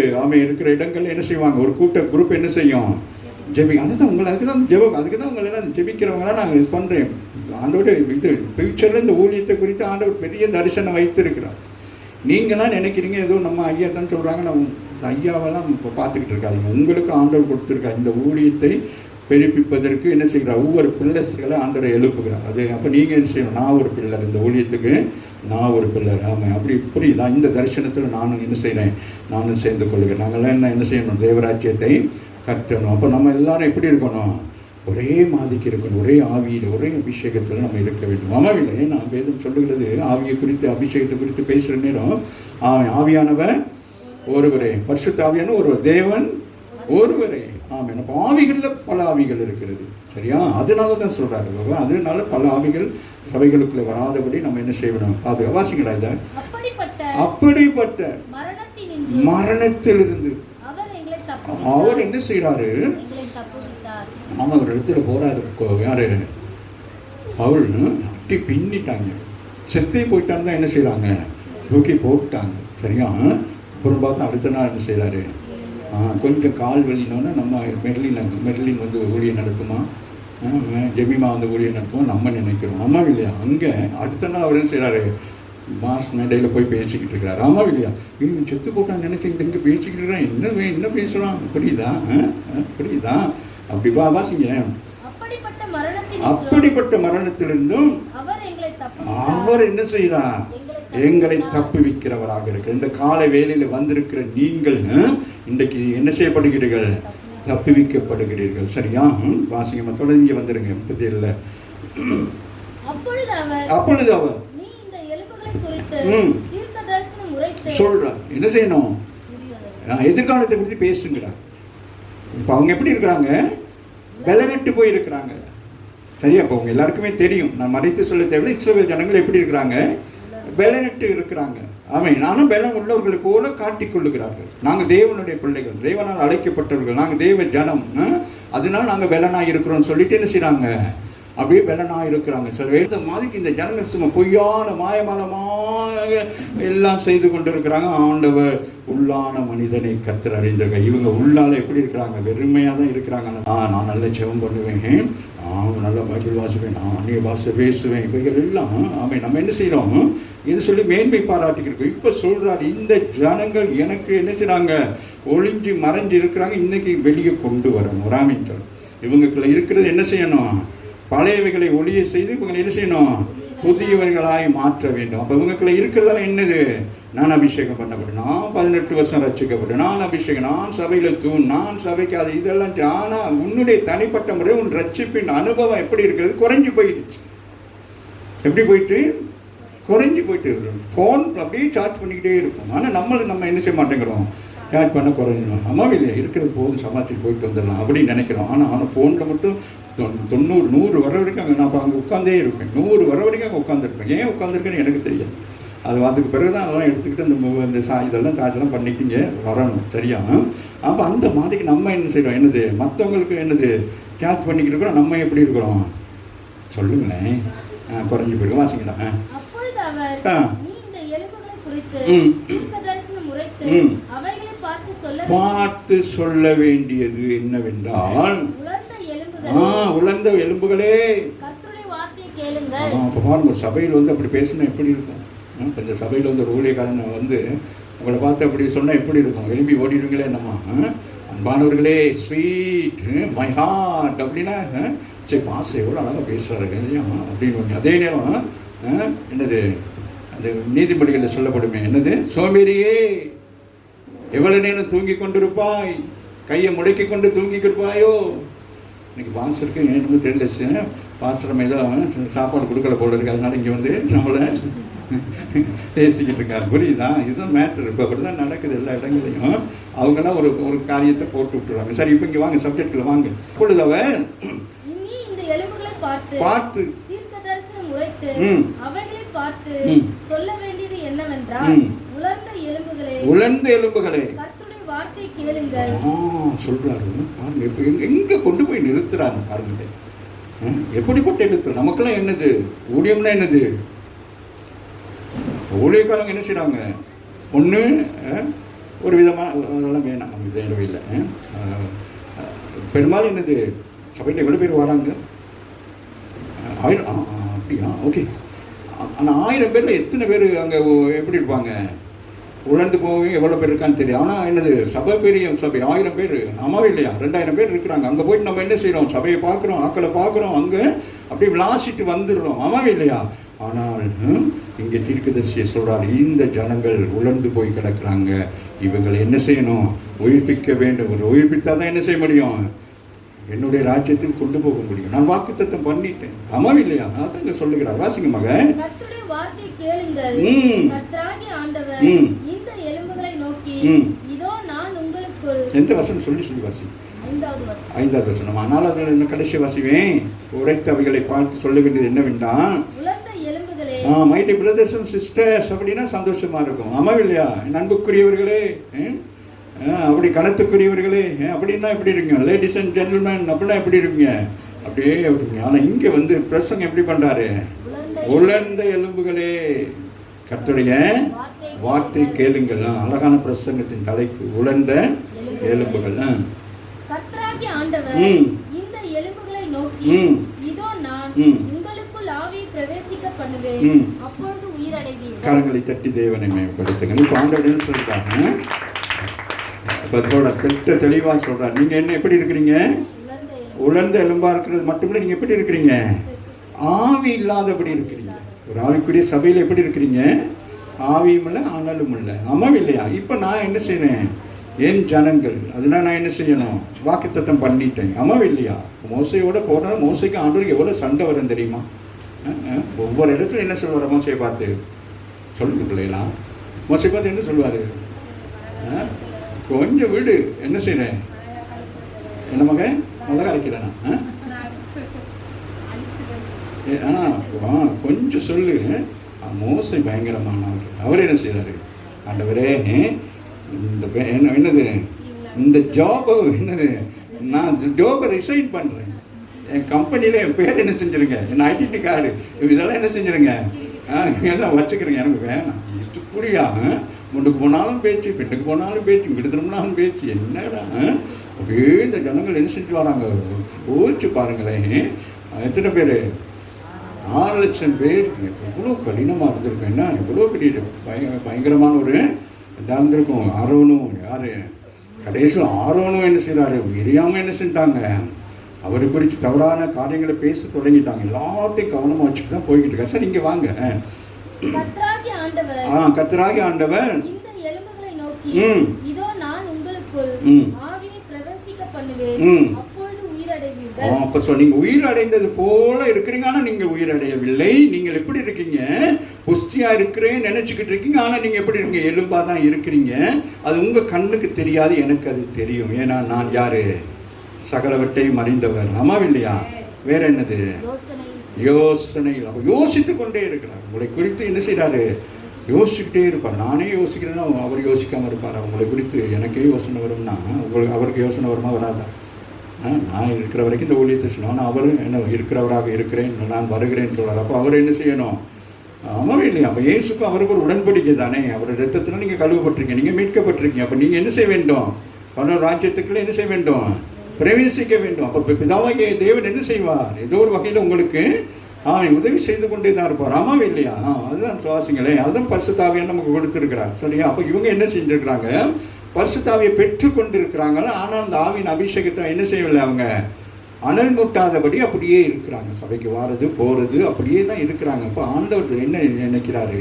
Speaker 3: இருக்கிற இடங்கள்ல என்ன செய்வாங்க, ஒரு குரூப் என்ன செய்யும், ஜெபி. அதுதான் உங்களை அதுக்கு தான் ஜெபம், அதுக்கு தான் உங்களை எல்லாம் ஜெபிக்கிறவங்களாம் நாங்கள் இது பண்ணுறேன். ஆண்டோட இது ஃபியூச்சரில் இந்த ஊழியத்தை குறித்து ஆண்டவர் பெரிய தரிசனம் வைத்திருக்கிறார். நீங்களாம் நினைக்கிறீங்க ஏதோ நம்ம ஐயா தான் சொல்கிறாங்க, நம்ம ஐயாவெல்லாம் இப்போ பார்த்துக்கிட்டு இருக்காங்க. உங்களுக்கு ஆண்டவர் கொடுத்துருக்கா இந்த ஊழியத்தை பெருப்பிப்பதற்கு என்ன செய்கிறார், ஒவ்வொரு பில்லர்ஸ்களை ஆண்டரை எழுப்புகிறார். அது அப்போ நீங்கள் என்ன செய்யணும், நான் ஒரு பில்லர், இந்த ஊழியத்துக்கு நான் ஒரு பில்லர். ஆமாம், அப்படி புரியுதா? இந்த தரிசனத்தில் நானும் என்ன செய்கிறேன், நானும் சேர்ந்து கொள்கிறேன். நாங்கள்லாம் என்ன செய்யணும், தேவராஜ்யத்தை கட்டணும். அப்போ நம்ம எல்லாரும் எப்படி இருக்கணும், ஒரே மாதிரிக்கு இருக்கணும், ஒரே ஆவியில் ஒரே அபிஷேகத்தில் நம்ம இருக்க வேண்டும். ஆமாவில்லை, நான் வேதம் சொல்லுகிறது ஆவியை குறித்து அபிஷேகத்தை குறித்து பேசுகிற நேரம் ஆவியானவர் ஒருவரே, பரிசுத்த ஆவியான ஒருவர், தேவன் ஒருவரே. ஆமாம், அப்போ ஆவிகளில் பல ஆவிகள் இருக்கிறது. சரியா? அதனால தான் சொல்கிறாரு, அதனால பல ஆவிகள் சபைகளுக்குள்ள வராதபடி நம்ம என்ன செய்யணும், பாதுகா. வாசிங்களா இதை, அப்படிப்பட்ட மரணத்திலிருந்து அவர் என்ன செய்யறாரு, ஆமாம், ஒரு இடத்துல போறாரு. யாரு, அவள் அட்டி பின்னிட்டாங்க, செத்தே போயிட்டான்னு தான் என்ன செய்யறாங்க, தூக்கி போட்டாங்க. சரியா? அப்புறம் பார்த்தா அடுத்த நாள் என்ன செய்யறாரு, கொஞ்சம் கால் வலினோன்னா நம்ம மெர்லின் வந்து ஊழியம் நடத்துமா, ஜெமிமா வந்து ஊழியம் நடத்துமா நம்ம நினைக்கிறோம். ஆமாம் இல்லையா? அங்கே அடுத்த நாள் அவர் என்ன செய்கிறாரு, மாஸ் மேடையில் போய் பேசிக்கிட்டு இருக்கிறார். ஆமாம் இல்லையா? செத்து போட்டான்னு நினைச்சு இங்கே பேசிக்கிட்டு இருக்கிறான், என்ன பேசுகிறான், புரியுதா? புரியுதா? அப்படி வாசிங்க. அப்படிப்பட்ட மரணத்திலிருந்தும் அவர் என்ன செய்கிறார், எங்களை தப்புவிக்கிறவராக இருக்கிற. இந்த காலை வேளையில் வந்திருக்கிற நீங்கள் இன்றைக்கு என்ன செய்யப்படுகிறீர்கள், தப்புவிக்கப்படுகிறீர்கள். சரியா? வாசிங்க, தொடர்ந்து வந்துருங்க. 37. அப்பொழுது அவர் சொல்றார், என்ன செய்யணும், எதிர்காலத்தை பற்றி பேசுங்கிறார். இப்போ அவங்க எப்படி இருக்கிறாங்க, பலனட்டு போய் இருக்கிறாங்க. சரியா? அப்போ அவங்க எல்லாருக்குமே தெரியும், நான் மறைத்து சொல்ல தேவையில்லை, இஸ்ரவேல் ஜனங்கள் எப்படி இருக்கிறாங்க, பலனட்டு இருக்கிறாங்க. ஆமாம், நானும் பலம் உள்ளவர்களை போல காட்டிக்கொள்ளுகிறார்கள். நாங்கள் தேவனுடைய பிள்ளைகள், தேவனால் அழைக்கப்பட்டவர்கள், நாங்கள் தேவ ஜனம், அதனால நாங்கள் பலனாக இருக்கிறோம்னு சொல்லிட்டு என்ன செய்கிறாங்க, அப்படியே பலனாக இருக்கிறாங்க. சில வேறு மாதிரிக்கு இந்த ஜனங்கள் சும்மா பொய்யான மாயமாலமாக எல்லாம் செய்து கொண்டு இருக்கிறாங்க. ஆண்டவர் உள்ளான மனிதனை கர்த்தர் அறிந்திருக்க. இவங்க உள்ளால எப்படி இருக்கிறாங்க, வெறுமையாக தான் இருக்கிறாங்க. நான் நல்ல ஜெபம் பண்ணுவேன், நல்லா பைபிள் வாசிப்பேன், நான் அந்நிய பாஷை பேசுவேன், இவைகள் எல்லாம் ஆமாம் நம்ம என்ன செய்கிறோம், இது சொல்லி மேன்மை பாராட்டிக்கிட்டு. இப்போ சொல்கிறார், இந்த ஜனங்கள் எனக்கு என்ன செய்கிறாங்க, ஒளிஞ்சு மறைஞ்சு இருக்கிறாங்க, இன்னைக்கு வெளியே கொண்டு வரணும். ராமின்றார், இவங்களுக்குள்ள இருக்கிறது என்ன செய்யணும், பழையவைகளை ஒளியை செய்து இவங்களை என்ன செய்யணும், புதியவர்களாய் மாற்ற வேண்டும். அப்போ இவங்களுக்குள்ள இருக்கிறதால என்னது? நான் அபிஷேகம் பண்ணப்படும், நான் 18 வருஷம் ரட்சிக்கப்படும், நான் அபிஷேகம், நான் சபையில் தூண், நான் சபைக்கு அது இதெல்லாம். ஆனால் உன்னுடைய தனிப்பட்ட முறை உன் ரட்சிப்பின் அனுபவம் எப்படி இருக்கிறது? குறைஞ்சி போயிடுச்சு. எப்படி போயிட்டு? குறைஞ்சி போயிட்டு. ஃபோன் அப்படியே சார்ஜ் பண்ணிக்கிட்டே இருக்கும். ஆனால் நம்ம என்ன செய்ய மாட்டேங்கிறோம்? சார்ஜ் பண்ண குறைஞ்சிடும். அம்மாவும் இல்லையா, இருக்கிறது போதும், சமாளிச்சு போயிட்டு வந்துடலாம் அப்படின்னு நினைக்கிறோம். ஆனால் ஃபோனில் மட்டும் 90 100 வர வரைக்கும் அங்கே நான் அங்கே உட்காந்தே இருப்பேன். 100 வர வரைக்கும் அங்கே உட்காந்துருப்பேன். ஏன் உட்காந்துருக்கேன்னு எனக்கு தெரியாது. அது அதுக்கு பிறகு தான் அதெல்லாம் எடுத்துக்கிட்டு இந்த இதெல்லாம் சார்ஜெல்லாம் பண்ணிக்கிங்க வரணும், சரியா? அப்போ அந்த மாதிரி நம்ம என்ன செய்கிறோம்? என்னது மற்றவங்களுக்கு என்னது சார்ஜ் பண்ணிக்கிட்டு இருக்கிறோம், நம்ம எப்படி இருக்கிறோம் சொல்லுங்களேன். குறைஞ்சி போயிருக்கோம். வாசிக்கலாம்.
Speaker 4: அப்பொழுது அவர், நீ இந்த எலும்புகளை குறித்து தீர்க்கதரிசனம் உரைத்து அவைகளை பார்த்து சொல்ல வேண்டியது என்னவென்றால், உலர்ந்த எலும்புகளே
Speaker 2: கர்த்தருடைய வார்த்தையை கேளுங்கள்.
Speaker 3: அப்போ பாருங்க, சபையில் வந்து அப்படி பேசினா எப்படி இருக்கும்? இந்த சபையில் வந்து ஒரு ஊழியக்காரன் வந்து உங்களை பார்த்து அப்படி சொன்னால் எப்படி இருக்கும்? எலும்பி ஓடிடுவீங்களே என்னம்மா? அன்பானவர்களே, ஸ்வீட் மை ஹார்ட் அப்படின்னா, சரி பாசை எவ்வளோ அழகாக பேசுகிறாரு இல்லையா அப்படின்னு. அதே நேரம் என்னது அந்த நீதிமொழிகளில் சொல்லப்படுமே, என்னது? சோம்பேறியே, எவ்வளோ நேரம் தூங்கி கொண்டிருப்பாய், கையை முடக்கி கொண்டு தூங்கிக்கு இருப்பாயோ. இன்னைக்கு பாஸ்டருக்கு எனக்கு தெரியல, பாஸ்டர் ஏதோ சாப்பாடு கொடுக்கல போல இருக்கு, அதனால இங்கே வந்து நம்மளை பேசிக்கிட்டு இருக்காரு. புரியுதா? இதுதான் மேட்ரு. இப்போ அப்படி தான் நடக்குது எல்லா இடங்களையும். அவங்களாம் ஒரு காரியத்தை போட்டு விட்டுருவாங்க. சரி, இப்போ இங்கே வாங்க, சப்ஜெக்டில் வாங்க. இப்பொழுது அவன் பார்த்து
Speaker 4: தீர்க்கதரிசனம் உரைத்து அவைகளை பார்த்து சொல்ல வேண்டியது என்னவென்றால், உலர்ந்த எலும்புகளே கர்த்தருடைய வார்த்தையை கேளுங்கள்
Speaker 3: சொல்றாரு. பாருங்க, இப்போ எங்க கொண்டு போய் நிறுத்துறாங்க பாருங்க. எப்படிப்பட்ட நிறுத்துற? நமக்கெல்லாம் என்னது ஊழியம்னா? என்னது ஊழியக்காரங்க என்ன செய்றாங்க? ஒன்று ஒரு விதமான அதெல்லாம் வேணாம், நம்ம தேவை இல்லை. பெரும்பாலும் என்னது சபையில் எவ்வளோ பேர் வராங்க? 1000. அப்படியா? ஓகே. ஆனால் 1000 பேரில் எத்தனை பேர் அங்கே எப்படி இருப்பாங்க? உழந்து போய் எவ்வளோ பேர் இருக்கான்னு தெரியும். ஆனால் என்னது சபை, பெரிய சபை, 1000 பேர். ஆமாவே இல்லையா? 2000 பேர் இருக்கிறாங்க. அங்கே போயிட்டு நம்ம என்ன செய்கிறோம்? சபையை பார்க்குறோம், ஆக்களை பார்க்குறோம், அங்கே அப்படியே விளாசிட்டு வந்துடுறோம். ஆமாவே இல்லையா? ஆனால் இங்கே தீர்க்கதரிசியை சொல்கிறார், இந்த ஜனங்கள் உலர்ந்து போய் கிடக்கிறாங்க, இவங்களை என்ன செய்யணும்? உயிர்ப்பிக்க வேண்டும். உயிர்ப்பித்தா தான் என்ன செய்ய முடியும்? என்னுடைய ராஜ்யத்தில் கொண்டு போக முடியும். நான் வாக்குத்தத்தம் பண்ணிட்டேன். ஆமாவே இல்லையா? அதான் இங்கே சொல்லுகிறார். வாசிங்க மகன்.
Speaker 4: வார்த்தை கேளுங்கள். கர்த்தராகிய ஆண்டவர் இந்த எலும்புகளை நோக்கி, இதோ நான் உங்களுக்குள்.
Speaker 3: எந்த வசனம் சொல்லி வாசி? 5வது வசனம். ஆனால் அதில் என்ன கடைசி வாசிவேன். உரைத்து அவைகளை பார்த்து சொல்ல வேண்டியது என்னவென்றால், my dear brothers and sisters அப்படின்னா சந்தோஷமா இருக்கும். ஆமாவே இல்லையா? அன்புக்குரியவர்களே, அப்படி கணத்துக்குரியவர்களே அப்படின்னா எப்படி இருக்கீங்க? லேடிஸ் அண்ட் ஜென்டில்மேன் அப்படின்னா எப்படி இருக்கீங்க? அப்படியே இருக்கீங்க. ஆனால் இங்கே வந்து பிரசங்க எப்படி பண்ணுறாரு? உலர்ந்த எலும்புகளே கர்த்தருடைய வார்த்தை கேளுங்கள். அழகான பிரசங்கத்தின் தலைப்பு உலர்ந்த எலும்புகள்.
Speaker 4: கர்த்தராகிய ஆண்டவர் இந்த எலும்புகளை நோக்கி, இதோ நான் உங்களுக்குள் ஆவியை பிரவேசிக்க பண்ணுவேன், அப்பொழுது உயிரடைவீர்கள்.
Speaker 3: கரங்களை தட்டி தேவனை மேம்படுத்துங்கள். இப்போ ஆண்டவர் சொல்றாங்க, திட்ட தெளிவாக சொல்றாரு. நீங்க என்ன எப்படி இருக்கிறீங்க? உலர்ந்த எலும்பா இருக்கிறது மட்டுமில்லை, நீங்க எப்படி இருக்கிறீங்க? ஆவி இல்லாதபடி இருக்கிறீங்க. ஒரு ஆவிக்குரிய சபையில் எப்படி இருக்கிறீங்க? ஆவியும் இல்லை, ஆனாலும் இல்லை. ஆமாம் இல்லையா? இப்போ நான் என்ன செய்யறேன்? என் ஜனங்கள், அதனால நான் என்ன செய்யணும்? வாக்குத்தத்தம் பண்ணிட்டேன். ஆமாம் இல்லையா? மோசையோட போனாலும் மோசைக்கு ஆண்டவருக்கு எவ்வளோ சண்டை வரும் தெரியுமா? ஒவ்வொரு இடத்துல என்ன சொல்வார் மோசையை பார்த்து? சொல்லுங்க பிள்ளைகளா, மோசை பார்த்து என்ன சொல்வார்? கொஞ்சம் வீடு என்ன செய்யறேன்? என்ன மகன் நல்லா அழைக்கிறேனா? கொஞ்சம் சொல்லு. மோசை பயங்கரமானவர். அவர் என்ன செய்யறாரு? ஆண்டவரே, இந்த என்னது இந்த ஜாபை என்னது நான் ஜாபை ரிசைன் பண்ணுறேன். என் கம்பெனியில் என் பேர் என்ன செஞ்சுருங்க, என் ஐடென்டி கார்டு இதெல்லாம் என்ன செஞ்சுருங்க, எல்லாம் வச்சுக்கிறேங்க. எனக்கு வேணாம். இது புரியா? முன்னுக்கு போனாலும் பேச்சு, பெண்ணுக்கு போனாலும் பேச்சு, வீடு திரும்பினாலும் பேச்சு. என்னடா அப்படியே இந்த ஜனங்கள் என்ன செஞ்சு வராங்க? ஓச்சு பாருங்களேன். எத்தனை பேர்? 6 லட்சம் பேர். எவ்வளோ கடினமாக இருந்திருக்கும். என்ன எவ்வளோ பெரிய பயங்கரமான ஒரு இதாக இருந்திருக்கும். ஆரோனும் யார் கடைசியில் ஆரோனும் என்ன செய்கிறாரு? மிரியாமல் என்ன செஞ்சிட்டாங்க? அவரை குறித்து தவறான காரியங்களை பேச தொடங்கிட்டாங்க. எல்லாத்தையும் கவனமாக வச்சுட்டு தான் போய்கிட்டு இருக்காங்க. சார் இங்கே வாங்க. கர்த்தராகிய ஆண்டவர்
Speaker 4: இந்த எலும்புகளை நோக்கி, இதோ நான் உங்களுக்குள் ஆவியை பிரவேசிக்க பண்ணுவேன், அப்பொழுது உயிரடைவீர்கள்.
Speaker 3: அப்ப நீங்க உயிர் அடைந்தது போல இருக்கிறீங்க, ஆனா நீங்க உயிர் அடையவில்லை. நீங்கள் எப்படி இருக்கீங்க? புஷ்டியா இருக்கிறேன்னு நினைச்சுக்கிட்டு இருக்கீங்க, ஆனா நீங்க எப்படி இருக்கீங்க? எலும்பா தான் இருக்கிறீங்க. அது உங்க கண்ணுக்கு தெரியாது, எனக்கு அது தெரியும். ஏன்னா நான் யாரு? சகலவற்றையும் அறிந்தவர். ஆமாம் இல்லையா? வேற என்னது? யோசனை. யோசித்து கொண்டே இருக்கிறார். உங்களை குறித்து என்ன செய்யறாரு? யோசிச்சுக்கிட்டே இருப்பார். நானே யோசிக்கிறேன்னா அவர் யோசிக்காமல் இருப்பார். அவங்களை குறித்து எனக்கே யோசனை வரும்னா உங்களுக்கு அவருக்கு யோசனை வருமா? வராதா? நான் இருக்கிற வரைக்கும் இந்த ஊழியத்தை சொன்னோம், ஆனால் அவர் என்ன இருக்கிறவராக இருக்கிறேன், நான் வருகிறேன்னு சொல்கிறார். அப்போ அவர் என்ன செய்யணும்? ஆமாவே இல்லையா? அப்போ இயேசுக்கும் அவருக்கு ஒரு உடன்படிக்கை தானே. அவர் ரத்தத்தில் நீங்கள் கழுவப்பட்டிருக்கீங்க, நீங்கள் மீட்கப்பட்டிருக்கீங்க. அப்போ நீங்கள் என்ன செய்ய வேண்டும்? பல ராஜ்யத்துக்குள்ளே என்ன செய்ய வேண்டும்? பிரவேசிக்க வேண்டும். அப்போ பிதாவாகிய தேவன் என்ன செய்வார்? ஏதோ ஒரு வகையில் உங்களுக்கு உதவி செய்து கொண்டே தான் இருப்பார். ஆமாவே இல்லையா? அதுதான் சுவாசிங்களே, அதுதான் பரிசுத்த ஆவியை நமக்கு கொடுத்துருக்கிறார். சரியா? அப்போ இவங்க என்ன செஞ்சுருக்கிறாங்க? பரிசுத்த ஆவியை பெற்று கொண்டு இருக்கிறாங்களா, ஆனால் அந்த ஆவியின் அபிஷேகத்தை என்ன செய்யவில்லை. அவங்க அனல் மூட்டாதபடி அப்படியே இருக்கிறாங்க. சபைக்கு வாரது போகிறது அப்படியே தான் இருக்கிறாங்க. இப்போ ஆண்டவர் என்ன நினைக்கிறாரு?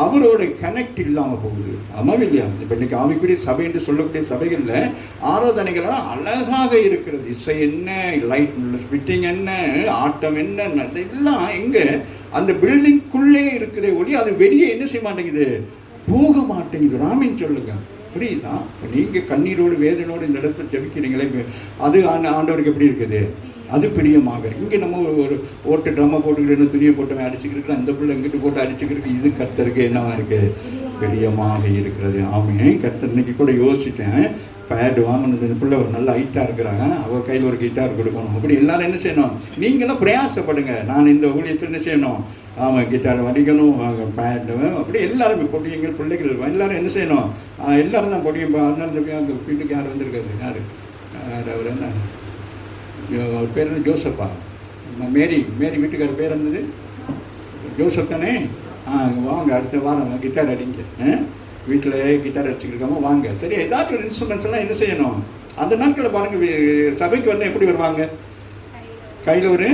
Speaker 3: அவரோட கனெக்ட் இல்லாமல் போகுது. ஆமாம் இல்லையா? இப்போ இன்னைக்கு ஆவிக்குரிய சபை என்று சொல்லக்கூடிய சபைகளில் ஆராதனைகள்லாம் அழகாக இருக்கிறது. இசை என்ன, லைட் ஃபிட்டிங் என்ன, ஆட்டம் என்ன, இதெல்லாம் எங்கே அந்த பில்டிங்குள்ளே இருக்கிற ஒளி அது வெளியே என்ன செய்ய மாட்டேங்குது? போக மாட்டேங்குது. ராமின்னு சொல்லுங்க. புரியுதான்? நீங்கள் கண்ணீரோடு வேதனோடு இந்த இடத்துல ஜெபிக்கிறீங்களே, அது ஆண்டவருக்கு எப்படி இருக்குது? அது பிரியமாக இருக்குது. இங்கே நம்ம ஒரு ஓட்டு ட்ரம்மை போட்டுக்கிட்டு துணியை போட்டு அடிச்சுக்கிட்டு அந்த பிள்ளை எங்கிட்டு போட்டு அடிச்சுக்கிட்டு இது கர்த்தருக்கு என்னவா இருக்குது? பிரியமாக இருக்கிறது. ஆமே, கர்த்தர் இன்னைக்கு கூட யோசிச்சிட்டேன், பேடு வாங்கணும். இந்த பிள்ளை ஒரு நல்ல ஹைட்டாக இருக்கிறாங்க, அவள் கையில் ஒரு கிட்டார் கொடுக்கணும். அப்படி எல்லாரும் என்ன செய்யணும்? நீங்களும் பிரயாசப்படுங்க. நான் இந்த ஊழியத்தில் என்ன செய்யணும்? ஆமாம், கிட்டார் வடிக்கணும், பேடு அப்படி எல்லாருமே பொடியங்கள் பிள்ளைகள் எல்லாரும் என்ன செய்யணும்? எல்லாரும் தான் பொடியும். அதனால அந்த வீட்டுக்கு யார் வந்திருக்காரு? யார் அவர் என்ன அவர் பேர் என்ன? ஜோசப்பா. மேரி வீட்டுக்கார் பேர் என்னது? ஜோசப் தானே? வாங்க, அடுத்த வாரம் கிட்டார் அடிங்க. வீட்டில் கிட்டார் அடிச்சுக்கிட்டு வாங்க. சரி, ஏதாச்சும் ஒரு இன்ஸ்ட்ருமெண்ட்ஸ் எல்லாம் என்ன செய்யணும்? அந்த நாட்களில் பாருங்கள், சபைக்கு வந்து எப்படி வருவாங்க? கையில் ஒரு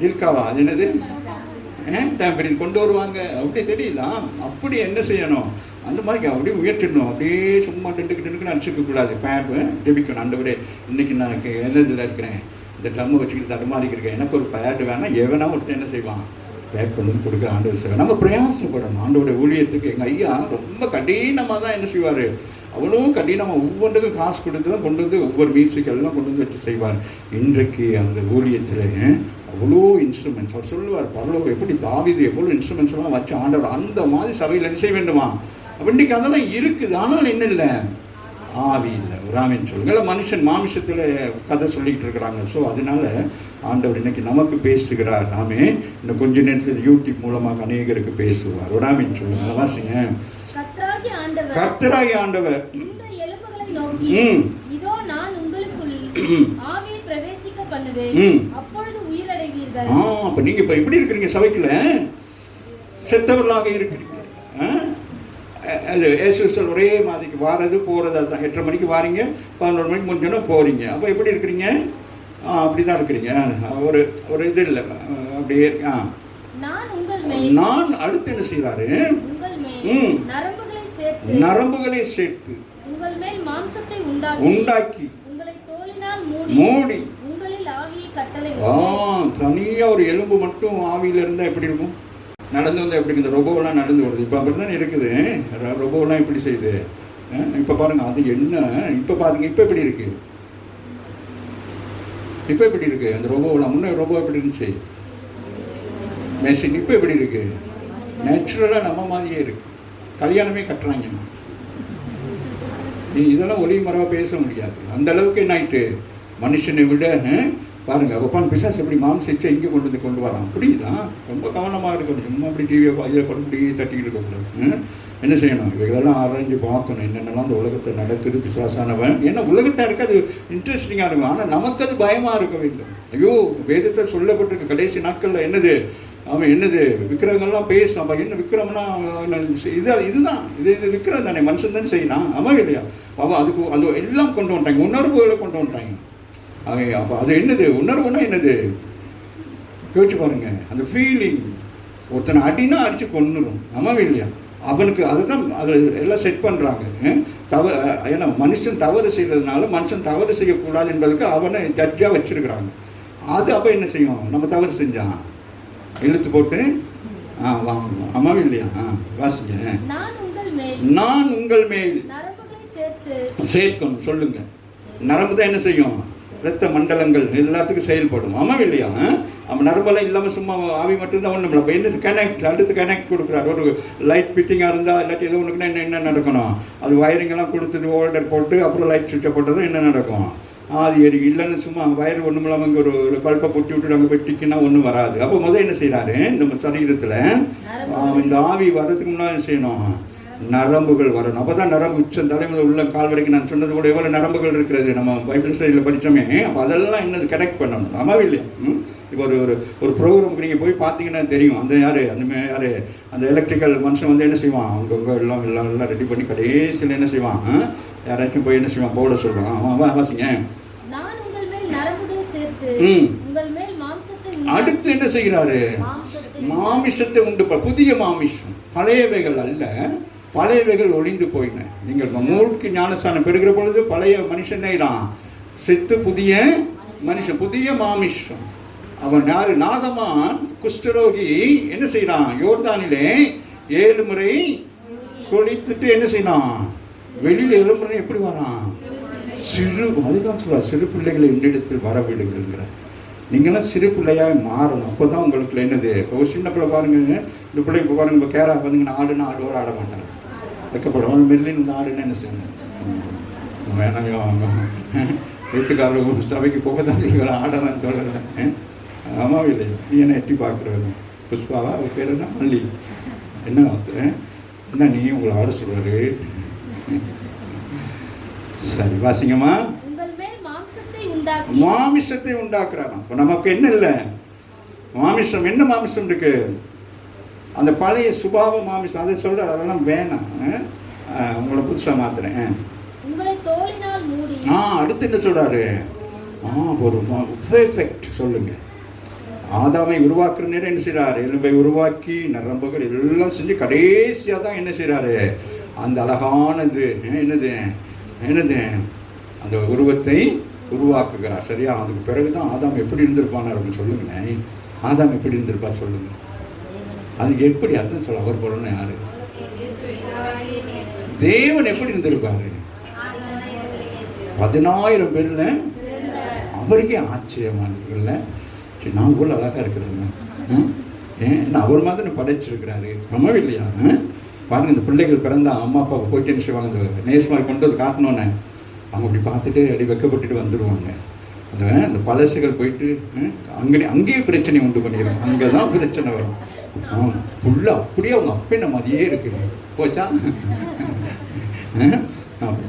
Speaker 3: ஜில்காவா, அது என்னது, டேம்பரின் கொண்டு வருவாங்க. அப்படி தெரியுதான்? அப்படி என்ன செய்யணும்? அந்த மாதிரி அப்படியே உயர்த்திடணும். அப்படியே சும்மா டெண்டுக்கு அடிச்சுக்கக்கூடாது. பேப்பு ஜெபிக்கணும். ஆண்டவரே, இன்னைக்கு நான் என்னதில் இருக்கிறேன், இந்த ட்ரம்மை வச்சுக்கிட்டு தடுமாறிக்கிறேன், எனக்கு ஒரு பேடு வேணால் எவனா ஒருத்தர் என்ன செய்வான்? பேக் கொண்டு வந்து கொடுக்குற ஆண்டவர் செய்வார். நம்ம பிரயாசப்படணும். ஆண்டோடைய ஊழியத்துக்கு எங்கள் ஐயா ரொம்ப கடினமாக தான் என்ன செய்வார்? அவ்வளோ கடினமாக ஒவ்வொன்றுக்கும் காசு கொடுத்து தான் கொண்டு வந்து ஒவ்வொரு மியூசிக்கெல்லாம் கொண்டு வந்து வச்சு செய்வார். இன்றைக்கு அந்த ஊழியத்தில் அவ்வளோ இன்ஸ்ட்ருமெண்ட்ஸ் அவர் சொல்லுவார். பரலோகம் எப்படி தாவீது எவ்வளோ இன்ஸ்ட்ருமெண்ட்ஸ்லாம் வச்சு ஆண்டவர் அந்த மாதிரி சபையில் என்ன செய்ய வேண்டுமா? இன்றைக்கு அதெல்லாம் இருக்குது. ஆனால் என்ன இல்லை? ஆவி இல்லை. ராமின்னு சொல்லுங்க. இல்லை, மனுஷன் மாமிசத்தில் கதை சொல்லிக்கிட்டு இருக்கிறாங்க. ஸோ அதனால ஆண்டவர் இன்னைக்கு நமக்கு பேசுகிறார். நாமே இன்னும் கொஞ்ச நேரத்தில் யூடியூப் மூலமாக அநேகருக்கு பேசுவார். ராமின்னு சொல்லுங்க. வாசிங்க. கர்த்தராகிய ஆண்டவர்
Speaker 4: இந்த எலும்புகளை நோக்கி, இதோ நான் உங்களுக்குள் ஆவியை பிரவேசிக்க பண்ணுவேன், அப்பொழுது உயிரடைவீர்கள்.
Speaker 3: அப்ப நீங்க இப்ப எப்படி இருக்கிறீங்க? சபைக்குள்ள செத்தவர்களாக இருக்கிறீங்க. அது ஏசுசல் ஒரே மாதிரிக்கு வாரது போகிறது. அதுதான் 8:30 மணிக்கு வாரீங்க, 11 மணிக்கு முடிஞ்சோன்னா போகிறீங்க. அப்போ எப்படி இருக்கிறீங்க? அப்படி தான் இருக்கிறீங்க. ஒரு இது இல்லை, அப்படியே. நான் அடுத்து என்ன செய்கிறாரு? நரம்புகளை சேர்த்து
Speaker 4: உங்கள் மேல் மாம்சத்தை
Speaker 3: உண்டாக்கி
Speaker 4: உங்களை தோலினால்
Speaker 3: மூடி
Speaker 4: உங்களில் ஆவியை கட்டளையிடுவேன்.
Speaker 3: தனியா ஒரு எலும்பு மட்டும் ஆவியில இருந்தா எப்படி இருக்கும்? நடந்து வந்தால் எப்படி? இந்த ரொபோவெல்லாம் நடந்து வருது. இப்போ அப்படி தான் இருக்குது. ரொபோவெல்லாம் இப்படி செய்யுது. இப்போ பாருங்க, அது என்ன? இப்போ பாருங்க, இப்போ எப்படி இருக்கு? இப்போ எப்படி இருக்கு அந்த ரொபோவெல்லாம்? முன்னே ரொபோ எப்படி இருந்துச்சு? மெஷின். இப்போ எப்படி இருக்கு? நேச்சுரலாக நம்ம மாதிரியே இருக்கு. கல்யாணமே கட்டுறாங்க. இதெல்லாம் ஒளி மரவா பேச முடியாது. அந்த அளவுக்கு என்ன ஆயிட்டு? மனுஷனை விட பாருங்க, அப்போ பிசாசு எப்படி மாம்சிச்சா இங்கே கொண்டு வரலாம். புரியுதான்? ரொம்ப கவனமாக இருக்கணும். சும்மா அப்படி டிவியை இதை கொண்டு இப்படி தட்டிக்கிட்டு இருக்கக்கூடாது. என்ன செய்யணும்? இவைகளெல்லாம் ஆராய்ஞ்சு பார்க்கணும், என்னென்னலாம் அந்த உலகத்தை நடக்குது. பிசாசானவன் ஏன்னா உலகத்தை இருக்க அது இன்ட்ரெஸ்டிங்காக இருக்கும், ஆனால் நமக்கு அது பயமாக இருக்க வேண்டும். ஐயோ, வேதத்தில் சொல்லப்பட்டிருக்கு கடைசி நாட்களில் என்னது? அவன் என்னது விக்கிரகங்கள்லாம் பேசும். அப்போ என்ன விக்கிரம்னா இதுதான் இது விக்கிரம் தானே, மனுஷன் தானே செய்யலாம். அவன் இல்லையா? அவன் அதுக்கு அந்த எல்லாம் கொண்டு வந்துட்டாங்க, உணர்வுகளை கொண்டு வந்துட்டாங்க. அப்போ அது என்னது உணர்வுன்னா என்னது யோசிச்சு பாருங்க. அந்த ஃபீலிங் ஒருத்தனை அடினா அடித்து கொண்டுரும் ஆமாவே இல்லையா? அவனுக்கு அதுதான் அது எல்லாம் செட் பண்ணுறாங்க. ஏன்னா மனுஷன் தவறு செய்கிறதுனால மனுஷன் தவறு செய்யக்கூடாது என்பதுக்கு அவனை ஜட்ஜாக வச்சுருக்குறாங்க. அது அப்போ என்ன செய்யும்? நம்ம தவறு செஞ்சான் இழுத்து போட்டு வாங்கணும் ஆமாவே இல்லையா? வாசிங்க. நான் உங்கள் மேல் சேர்க்கணும் சொல்லுங்க. நரம்பு தான் என்ன செய்யும்? இரத்த மண்டலங்கள் எல்லாத்துக்கும் செயல்படும் ஆமாவே இல்லையா? நம்ம நரம்பெல்லாம் இல்லாமல் சும்மா ஆவி மட்டும்தான் ஒன்றும் இல்லை. இப்போ என்ன கனெக்ட் அடுத்து கனெக்ட் கொடுக்குறாரு. ஒரு லைட் ஃபிட்டிங்காக இருந்தால் இல்லாட்டி ஏதோ ஒன்றுக்குன்னா என்ன நடக்கணும்? அது வயரிங்கெல்லாம் கொடுத்துட்டு ஹோல்டர் போட்டு அப்புறம் லைட் சுவிட்சை போட்டதும் என்ன நடக்கும்? அது எரிக்கும். இல்லைன்னு சும்மா வயர் ஒன்றும் இல்லாமல் இங்கே ஒரு பல்பை பொட்டி விட்டு அங்கே வெட்டிக்குன்னா ஒன்றும் வராது. அப்போ முதல் என்ன செய்கிறாரு? இந்த சரீரத்தில் இந்த ஆவி வர்றதுக்கு முன்னாடி என்ன செய்யணும்? நரம்புகள் வரணும். அப்போ தான் நரம்பு உச்சம் தலைமுறை உள்ள கால் வரைக்கும் நான் சொன்னது கூட எவ்வளோ நரம்புகள் இருக்கிறது நம்ம பைபிள் ஸ்டடியில் படித்தோமே. அப்போ அதெல்லாம் என்னது கனெக்ட் பண்ணணும் ஆமாவே இல்லையா? இப்போ ஒரு ப்ரோக்ராமுக்கு நீங்கள் போய் பார்த்தீங்கன்னா தெரியும். அந்த யார் அந்த எலக்ட்ரிக்கல் மனுஷன் வந்து என்ன செய்வான்? அவங்க எல்லாம் ரெடி பண்ணி கடைசியில் என்ன செய்வான்? யாராச்சும் போய் என்ன செய்வான்? போட சொல்லுவான். வாசிங்க. அடுத்து என்ன செய்கிறாரு? மாமிசத்தை உண்டு. புதிய மாமிசம், பழையவைகள் அல்ல, பழையவைகள் ஒளிந்து போயின. நீங்கள் மூழ்கி ஞானஸ்தானம் பெறுகிற பொழுது பழைய மனுஷனே தான் செத்து புதிய மனுஷன், புதிய மாமிசம். அவன் யாரு? நாகமான் குஷ்டரோகி என்ன செய்யறான்? யோர்தானிலே 7 முறை குளித்துட்டு என்ன செய்யறான்? வெளியில் 7 முறை எப்படி வரான்? அதுதான் சொல்ற சிறு பிள்ளைகளை என்னிடத்தில் வரவிடுங்கிற. நீங்களாம் சிறு பிள்ளையாக மாறணும். அப்போ தான் உங்களுக்கு என்னது? ஒரு சின்ன பிள்ளை பாருங்க, இந்த பிள்ளை இப்போ பாருங்க, இப்போ கேரா பார்த்தீங்கன்னா ஆடோடு ஆட மாட்டாங்க, வைக்கப்படும். அது மெல்லின் இந்த ஆடுன்னு என்ன செய்யணும்? வேணாம் வீட்டுக்காரர் சபைக்கு போக தான் சொல்லுங்கள், ஆடலாம் சொல்லலை. ஆமாவே இல்லை. நீ என்ன எட்டி பார்க்குறது? புஷ்பாவா? அவர் பேர் என்ன? மல்லி. என்ன நீ உங்களை ஆட சொல்கிறாரு? சரி வாசிங்கம்மா. மாமிசத்தை உண்டாக்குறாங்க. இப்போ நமக்கு என்ன இல்லை? மாமிசம். என்ன மாமிசம் இருக்கு? அந்த பழைய சுபாவ மாமிசம். அதை சொல்ற அதெல்லாம் வேணாம், உங்களை புதுசாக மாத்துறேன். அடுத்து என்ன சொல்றாரு? ஒரு பெர்ஃபெக்ட் சொல்லுங்க. ஆதாமை உருவாக்குற நேரம் என்ன செய்யறாரு? எலும்பை உருவாக்கி நரம்புகள் எல்லாம் செஞ்சு கடைசியாக தான் என்ன செய்யறாரு? அந்த அழகானது என்னது அந்த உருவத்தை உருவாக்குகிறார். சரியா? அதுக்கு பிறகுதான் ஆதாம் எப்படி இருந்திருப்பானார் அப்படின்னு சொல்லுங்க. ஆதாம் எப்படி இருந்திருப்பார் சொல்லுங்க. அது எப்படி? அதான் சொல்ல அவர் போலன்னு யாரு? தேவன் எப்படி இருந்திருப்பாரு? 10,000 பேர்ல அவருக்கே ஆச்சரியமானதுல நான் கூட அழகா இருக்கிறேங்க. ஏன்னா அவர் மாதிரி படைச்சிருக்கிறாரு. நம்ம இல்லையா? பாருங்க, இந்த பிள்ளைகள் பிறந்தா அம்மா அப்பாவை போயிட்டு என்ன செய்வாங்க? இந்த நேஸ்மாரி கொண்டு வந்து காட்டணுன்னு அவங்க அப்படி பார்த்துட்டு அப்படி வெக்கப்பட்டுட்டு வந்துடுவாங்க. அந்த பழசுகள் போயிட்டு அங்கேயே பிரச்சனை உண்டு பண்ணிடுவாங்க. அங்கே தான் பிரச்சனை வரும். ஃபுல்லாக அப்படியே அவங்க அப்பே நம்ம அதையே இருக்குது போச்சா?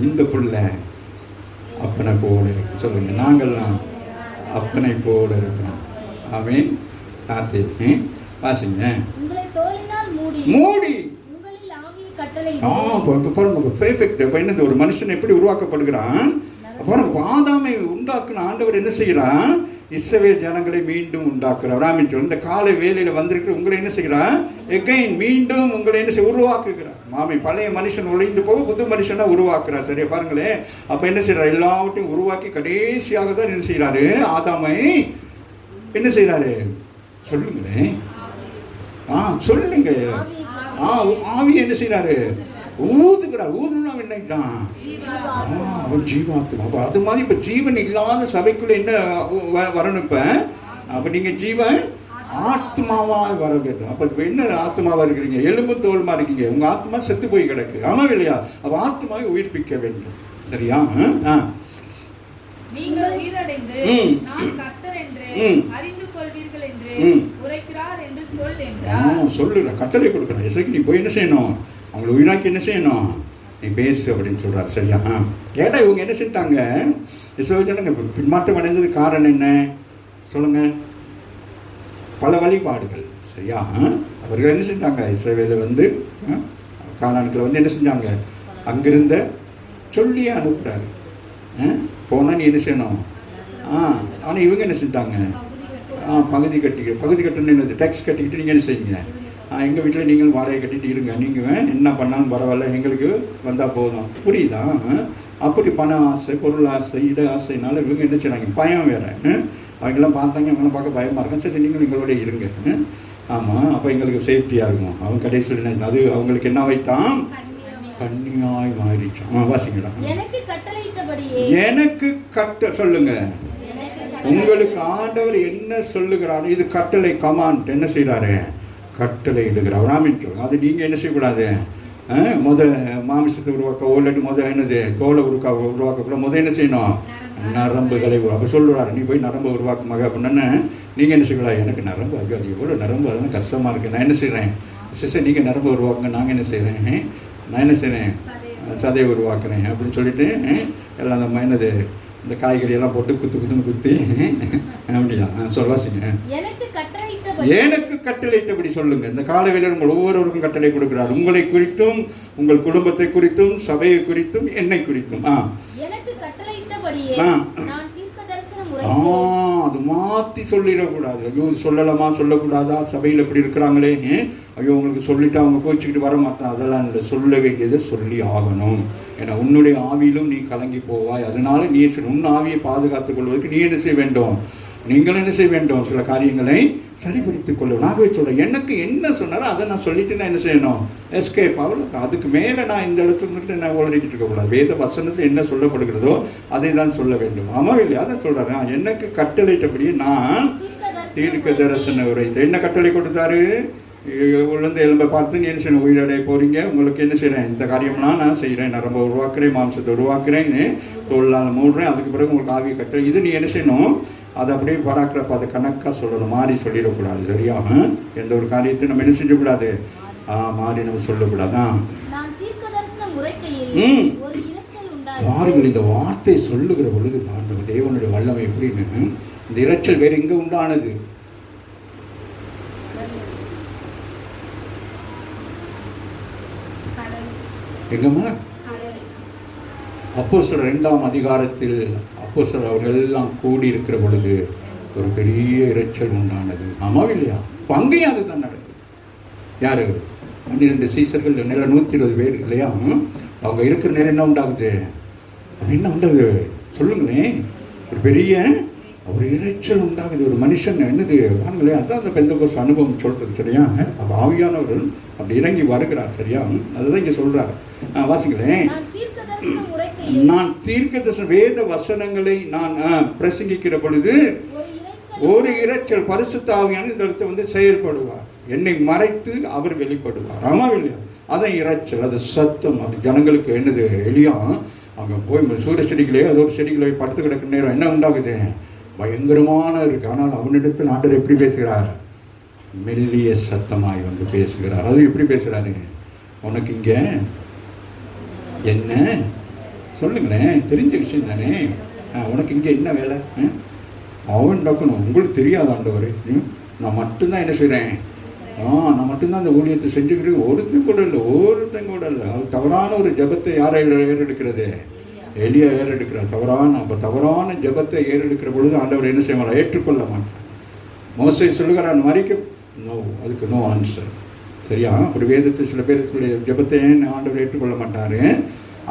Speaker 3: இந்த பிள்ளை அப்பனை போல இருக்கு சொல்லுங்க. நாங்கள்லாம் அப்பனை போல இருக்கிறோம். அவன் தாத்தே வாசிங்க. மூடி என்னது? ஒரு மனுஷன் எப்படி உருவாக்கப்படுகிறான்? ஆதாமை உண்டாக்குன ஆண்டவர் என்ன செய்கிறான்? இஸ்ரவேல் ஜனங்களை மீண்டும் உண்டாக்குறார். இந்த காலை வேலையில வந்திருக்கிற உங்களை என்ன செய்கிறார்? எகைன் மீண்டும் உங்களை என்ன செய்ய உருவாக்குகிறார். பழைய மனுஷன் ஒழிந்து போக புது மனுஷனா உருவாக்குறார். சரியா பாருங்களேன். அப்ப என்ன செய்யறாரு? எல்லாவற்றையும் உருவாக்கி கடைசியாக தான் என்ன செய்யறாரு? ஆதாமை என்ன செய்யறாரு? சொல்லுங்களேன். சொல்லுங்க. ஆவி என்ன செய்யறாரு? ஊதுகிறார். ஊதுனா என்னைட்டான்? அவன் ஜீவாத்மா. அப்ப அது மாதிரி இப்ப ஜீவன் இல்லாத சபைக்குள்ள என்ன வரணும்? அப்ப நீங்க ஜீவன் ஆத்மாவா வர வேண்டும். அப்ப இப்ப என்ன ஆத்மாவா இருக்கிறீங்க? எலும்பு தோல்மா இருக்கீங்க. உங்க ஆத்மா செத்து போய் கிடக்கு. ஆமா இல்லையா? அப்ப ஆத்மாவை உயிர்ப்பிக்க வேண்டும். சரியா?
Speaker 1: நீங்கள் உயிரடைந்து நான் கர்த்தர் என்று அறிந்து கொள்வீர்கள் என்று உரைக்கிறார் என்று சொல் என்றார்.
Speaker 3: சொல்லுற கட்டளை கொடுக்குறேன். இசைக்கு நீ போய் என்ன செய்யணும்? அவங்களை உயிராக்கி என்ன செய்யணும்? நீ பேசு அப்படின்னு சொல்றாரு. சரியா? ஏடா இவங்க என்ன செஞ்சிட்டாங்க? இஸ்ரவேல் பின்மாற்றம் அடைந்தது காரணம் என்ன சொல்லுங்க? பல வழிபாடுகள். சரியா? அவர்கள் என்ன செஞ்சாங்க? இஸ்ரவேலை கானானுக்களை என்ன செஞ்சாங்க? அங்கிருந்த சொல்லியே அனுப்புறாரு. போனால் நீ என்ன செய்யணும்? ஆனால் இவங்க என்ன செஞ்சாங்க? பகுதி கட்டணும். என்னது? டேக்ஸ் கட்டிக்கிட்டு நீங்கள் என்ன செய்யுங்க? எங்கள் வீட்டில் நீங்கள் வாடகை கட்டிட்டு இருங்க, நீங்கள் என்ன பண்ணாலும் பரவாயில்ல, எங்களுக்கு வந்தால் போதும். புரியுதா? அப்படி பண ஆசை, பொருள் ஆசை, இட ஆசைனால இவங்க என்ன செய்றாங்க? பயம் வேறு. அவங்கெல்லாம் பார்த்தாங்க, அவங்களாம் பார்க்க பயமாக இருக்கும். சரி நீங்களும் எங்களோட இருங்க. ஆமாம், அப்போ எங்களுக்கு சேஃப்டியாக இருக்கும். அவங்க கடைசியில் அது அவங்களுக்கு என்ன வைத்தான்? கன்னியாய் மாறிச்சான். வாசிங்களா? எனக்கு சொல்லுங்க, உங்களுக்கு ஆண்டவர் என்ன சொல்லுகிறாரு? இது கட்டளை, கமாண்ட். என்ன செய்கிறாரு? கட்டளை இடுகிறார். அது நீங்கள் என்ன செய்யக்கூடாது? மாமிசத்தை உருவாக்க இல்லாட்டி என்னது தோலை உருவாக்கக்கூட என்ன செய்யணும்? நரம்புகளை அப்போ சொல்லுறாரு, நீ போய் நரம்பு உருவாக்க மக அப்படின்னா நீங்கள் என்ன செய்யக்கூடாது? எனக்கு நரம்பு அது எவ்வளோ நரம்பு, அதெல்லாம் கஷ்டமாக இருக்குது. நான் என்ன செய்கிறேன்? சிஸ்டர் நீங்கள் நரம்பு உருவாக்குங்க, நாங்கள் என்ன செய்கிறேன்? நான் என்ன செய்கிறேன்? சதையை உருவாக்குறேன் அப்படின்னு சொல்லிட்டு எல்லாம் அந்த என்னது இந்த காய்கறி எல்லாம் போட்டு குத்துன்னு குத்தி அப்படியா வாசிங்க. எனக்கு கட்டளையிட்டபடி சொல்லுங்க. இந்த காலவேளையில் உங்கள் ஒவ்வொருவருக்கும் கட்டளை கொடுக்கிறார். உங்களை குறித்தும், உங்கள் குடும்பத்தை குறித்தும், சபையை குறித்தும், என்னை குறித்தும். அது மாற்றி சொல்லிடக்கூடாது. ஐயோ இது சொல்லலாமா சொல்லக்கூடாதா, சபையில் இப்படி இருக்கிறாங்களே, ஐயோ உங்களுக்கு சொல்லிட்டு அவங்க கோச்சிக்கிட்டு வர மாட்டான். அதெல்லாம் இல்லை, சொல்ல வேண்டியதை சொல்லி ஆகணும். ஏன்னா உன்னுடைய ஆவியிலும் நீ கலங்கி போவாய். அதனால நீ உன் ஆவியை பாதுகாத்துக் கொள்வதற்கு நீ என்ன செய்ய வேண்டும்? நீங்கள் என்ன செய்ய வேண்டும்? சில காரியங்களை சரிப்படுத்திக் கொள்ளும். நாகவே சொல்கிறேன், எனக்கு என்ன சொன்னாரோ அதை நான் சொல்லிட்டு நான் என்ன செய்யணும்? எஸ்கேப். அவ்வளோ. அதுக்கு மேலே நான் இந்த இடத்துல இருந்துட்டு நான் உளறிக்கிட்டு இருக்கக்கூடாது. வேத வசனத்தில் என்ன சொல்லப்படுகிறதோ அதை தான் சொல்ல வேண்டும். ஆமாம் இல்லையா? அதை சொல்கிறேன். எனக்கு கட்டளையிட்டபடியே நான் தீர்க்க தரிசன உரைத்தேன். என்ன கட்டளை கொடுத்தாரு? உழந்த எலும்பை பார்த்து நீ என்ன செய்யணும்? உயிரடைய போகிறீங்க, உங்களுக்கு என்ன செய்கிறேன்? இந்த காரியம்லாம் நான் செய்கிறேன். நரம்பை உருவாக்குறேன், மாம்சத்தை உருவாக்குறேன், தொழிலால் மூடுறேன். அதுக்கு பிறகு உங்களுக்கு ஆவியை கட்டளை. இது நீ என்ன செய்யணும்? அதை அப்படியே பராக்கிறப்ப அதை கணக்காக சொல்லணும். மாறி சொல்லிடக்கூடாது. சரியாக எந்த ஒரு காரியத்தை நம்ம என்ன செஞ்சக்கூடாது? மாறி நம்ம சொல்லக்கூடாதான். பாருங்கள், இந்த வார்த்தை சொல்லுகிற பொழுது பாருங்கள் தேவனுடைய வல்லமை எப்படின்னு. இந்த இரைச்சல் வேறு எங்கே உண்டானது? எங்கம்மா? அப்போஸ்தலர் 2ஆம் அதிகாரத்தில் அப்போஸ்தலர் அவர்கள் எல்லாம் கூடி இருக்கிற பொழுது ஒரு பெரிய இரைச்சல் உண்டானது. ஆமாம் இல்லையா? அங்கேயும் அதுதான் நடக்குது. யாரு? 12 சீசர்கள், நில 120 பேர் இல்லையா? அவங்க இருக்கிற நேரம் என்ன உண்டாகுது? அது என்ன உண்டாகுது சொல்லுங்களேன்? ஒரு பெரிய ஒரு இரைச்சல் உண்டாகுது. ஒரு மனுஷன் என்னது வாங்களேன், அதான் அந்த பெந்தகோஸ்து அனுபவம் சொல்கிறது. சரியா? அப்போ ஆவியானவர்கள் அப்படி இறங்கி வருகிறார். சரியா? அதுதான் இங்கே சொல்கிறார். வாசிங்களேன். நான் தீர்க்க வேத வசனங்களை நான் பிரசங்கிக்கிற பொழுது ஒரு இரைச்சல், பரிசுத்த ஆவியான இந்த இடத்துல செயல்படுவார். என்னை மறைத்து அவர் வெளிப்படுவார். ஆமா இல்லையா? அதான் இரைச்சல், அது சத்தம். அது ஜனங்களுக்கு என்னது? எலியா அங்கே போய் சூரிய செடிகளே அதோட செடிகளை படுத்து கிடக்கிற நேரம் என்ன உண்டாகுது? பயங்கரமான இருக்கு. ஆனால் அவனிடத்தில் ஆண்டவர் எப்படி பேசுகிறார்? மெல்லிய சத்தமாய் பேசுகிறார். அது எப்படி பேசுகிறாரு? உனக்கு இங்கே என்ன சொல்லுங்களேன், தெரிஞ்ச விஷயம் தானே. உனக்கு இங்கே என்ன வேலை? அவன் நடக்கணும். உங்களுக்கு தெரியாத ஆண்டவர், நான் மட்டும்தான் என்ன செய்கிறேன்? நான் மட்டும்தான் அந்த ஊழியத்தை செஞ்சுக்கிட்டு ஒருத்தன் கூட இல்லை. அது தவறான ஒரு ஜபத்தை யாரை ஏறெடுக்கிறது? எலியா ஏறெடுக்கிறார். அப்போ தவறான ஜபத்தை ஏறெடுக்கிற பொழுது ஆண்டவர் என்ன செய்வார்? ஏற்றுக்கொள்ள மாட்டார். மோசே சொல்லுகிறான் மறிக்க, நோ, அதுக்கு நோ ஆன்சர். சரியா? அப்படி வேதத்தை சில பேர் ஜபத்தை ஆண்டவர் ஏற்றுக்கொள்ள மாட்டார்.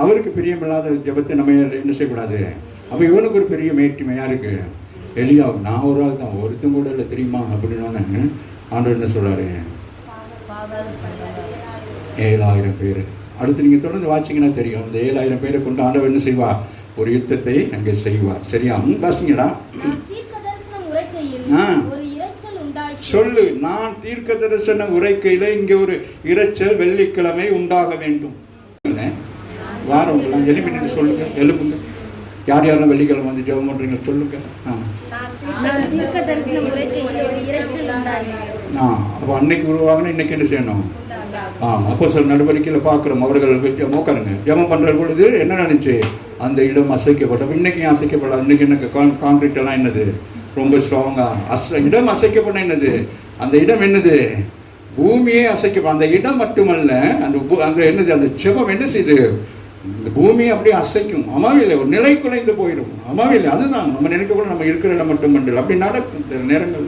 Speaker 3: அவருக்கு பிரியமில்லாத ஜபத்தை நம்ம என்ன செய்யக்கூடாது. அப்போ இவனுக்கு ஒரு பெரிய மேட்டிமையாக இருக்குது. எலியா, நான் ஒரு ஆள் தான், ஒருத்தம் கூட இல்லை தெரியுமா அப்படின்னு ஆண்டவர் என்ன சொல்கிறாரு? 7000 பேர். அடுத்து நீங்கள் தொடர்ந்து வாட்சிங்கன்னா தெரியும். இந்த 7000 பேரை கொண்டு ஆண்டவர் என்ன செய்வார்? ஒரு யுத்தத்தை அங்கே செய்வார். சரியா? வாசிங்கடா. சொல்லு. நான் தீர்க்க தரிசன உரைக்கையில் இங்கே ஒரு இரைச்சல் வெள்ளிக்கிழமை உண்டாக வேண்டும். வாரம் எலும்பிட்டு சொல்லுங்க. எலும்புங்க. யார் யாரெல்லாம் வெள்ளிக்கிழமை ஜெபம் பண்ணுறீங்க சொல்லுங்க. அப்போ அன்னைக்கு உருவாகணும். இன்னைக்கு என்ன செய்யணும்? அப்போ சில நடவடிக்கையில் பார்க்குறோம். அவர்கள் மோக்கருங்க ஜெபம் பண்ணுற பொழுது என்ன நினைச்சு அந்த இடம் அசைக்கப்பட்டோம். இன்னைக்கு ஏன் அசைக்கப்படாது? இன்னைக்கு எனக்கு கான்கிரீட் எல்லாம் என்னது ரொம்ப ஸ்ட்ராங்காக இடம் அசைக்கப்பட என்னது? அந்த இடம் என்னது? பூமியே அசைக்கப்படும். அந்த இடம் மட்டுமல்ல, அந்த என்னது அந்த ஜெபம் என்ன செய்யுது? இந்த பூமி அப்படியே அசைக்கும். அமாவில்லை, ஒரு நிலை குலைந்து போயிடும். அமாவில்லை, அதுதான் நம்ம நினைக்க கூட நம்ம இருக்கிற இடம் மட்டும் மண்டல் அப்படி நடக்கும். இந்த நேரங்கள்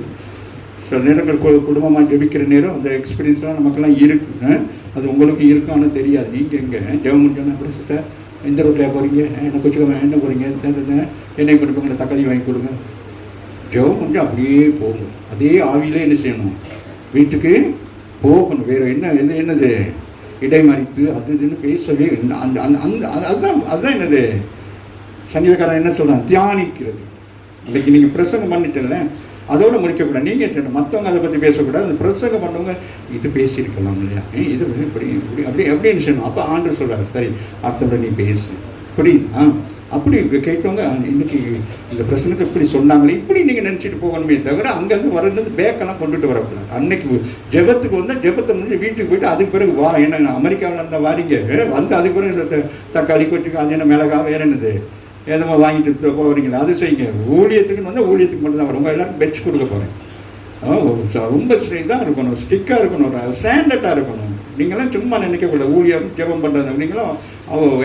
Speaker 3: சில நேரங்கள் குடும்பமாக ஜெபிக்கிற நேரம் அந்த எக்ஸ்பீரியன்ஸ்லாம் நமக்கெல்லாம் இருக்குது. அது உங்களுக்கு இருக்கான்னு தெரியாது. நீங்கள் எங்கே ஜெபம் முடிஞ்சோன்னா கூட சிஸ்டர் இந்த ரோட்டில் போகிறீங்க, என்ன கொச்சுக்கோங்க, என்ன போகிறீங்க, எண்ணெய் கொடுப்பாங்க, தக்காளி வாங்கி கொடுங்க. ஜெபம் முடிஞ்சு அப்படியே போகணும். அதே ஆவியிலே என்ன செய்யணும், வீட்டுக்கு போகணும். வேறு என்னது இடைமறித்து அது இதுன்னு பேசவே அதுதான் என்னது சங்கீதக்காரன் என்ன சொல்கிறான், தியானிக்கிறது. இன்றைக்கி நீங்கள் பிரசங்கம் பண்ணிட்டல அதோடு முடிக்கக்கூடாது. நீங்கள் சொல்லணும் மற்றவங்க அதை பற்றி பேசக்கூடாது. அந்த பிரசங்கம் பண்ணவங்க இது பேசியிருக்கலாம் இல்லையா, இது இப்படி இப்படி அப்படி அப்படின்னு சொல்லணும். அப்போ ஆண்டவர் சொல்கிறார், சரி அடுத்த நீ பேசு, புரியுது? அப்படி கேட்டவங்க இன்றைக்கி இந்த பிரசங்கத்தை இப்படி சொன்னாங்களே இப்படி நீங்கள் நினச்சிட்டு போகணுமே தவிர அங்கேருந்து வரது பேக்கெல்லாம் கொண்டுட்டு வரக்கூடாது. அன்னைக்கு ஜெபத்துக்கு வந்தால் ஜெபத்தை முடிஞ்சு வீட்டுக்கு போய்ட்டு அதுக்கு பிறகு வா என்ன அமெரிக்காவில் இருந்தால் வாரிங்க வந்து அதுக்கு பிறகு தக்காளி கொச்சுக்கு அது என்ன மிளகா வேறு என்னது எதுவும் வாங்கிட்டு போகிறீங்களா அது செய்யுங்க. ஊழியத்துக்குன்னு வந்தால் ஊழியத்துக்கு மட்டும் தான் வரும். உங்கள் எல்லாருக்கும் பெட்ச் கொடுக்க போகிறேன். ரொம்ப இதாக இருக்கணும், ஸ்டிக்காக இருக்கணும், ஸ்டாண்டர்டாக இருக்கணும். நீங்களாம் சும்மா நினைக்கக்கூடாது. ஊழியம் ஜெபம் பண்ணுறது நீங்களும்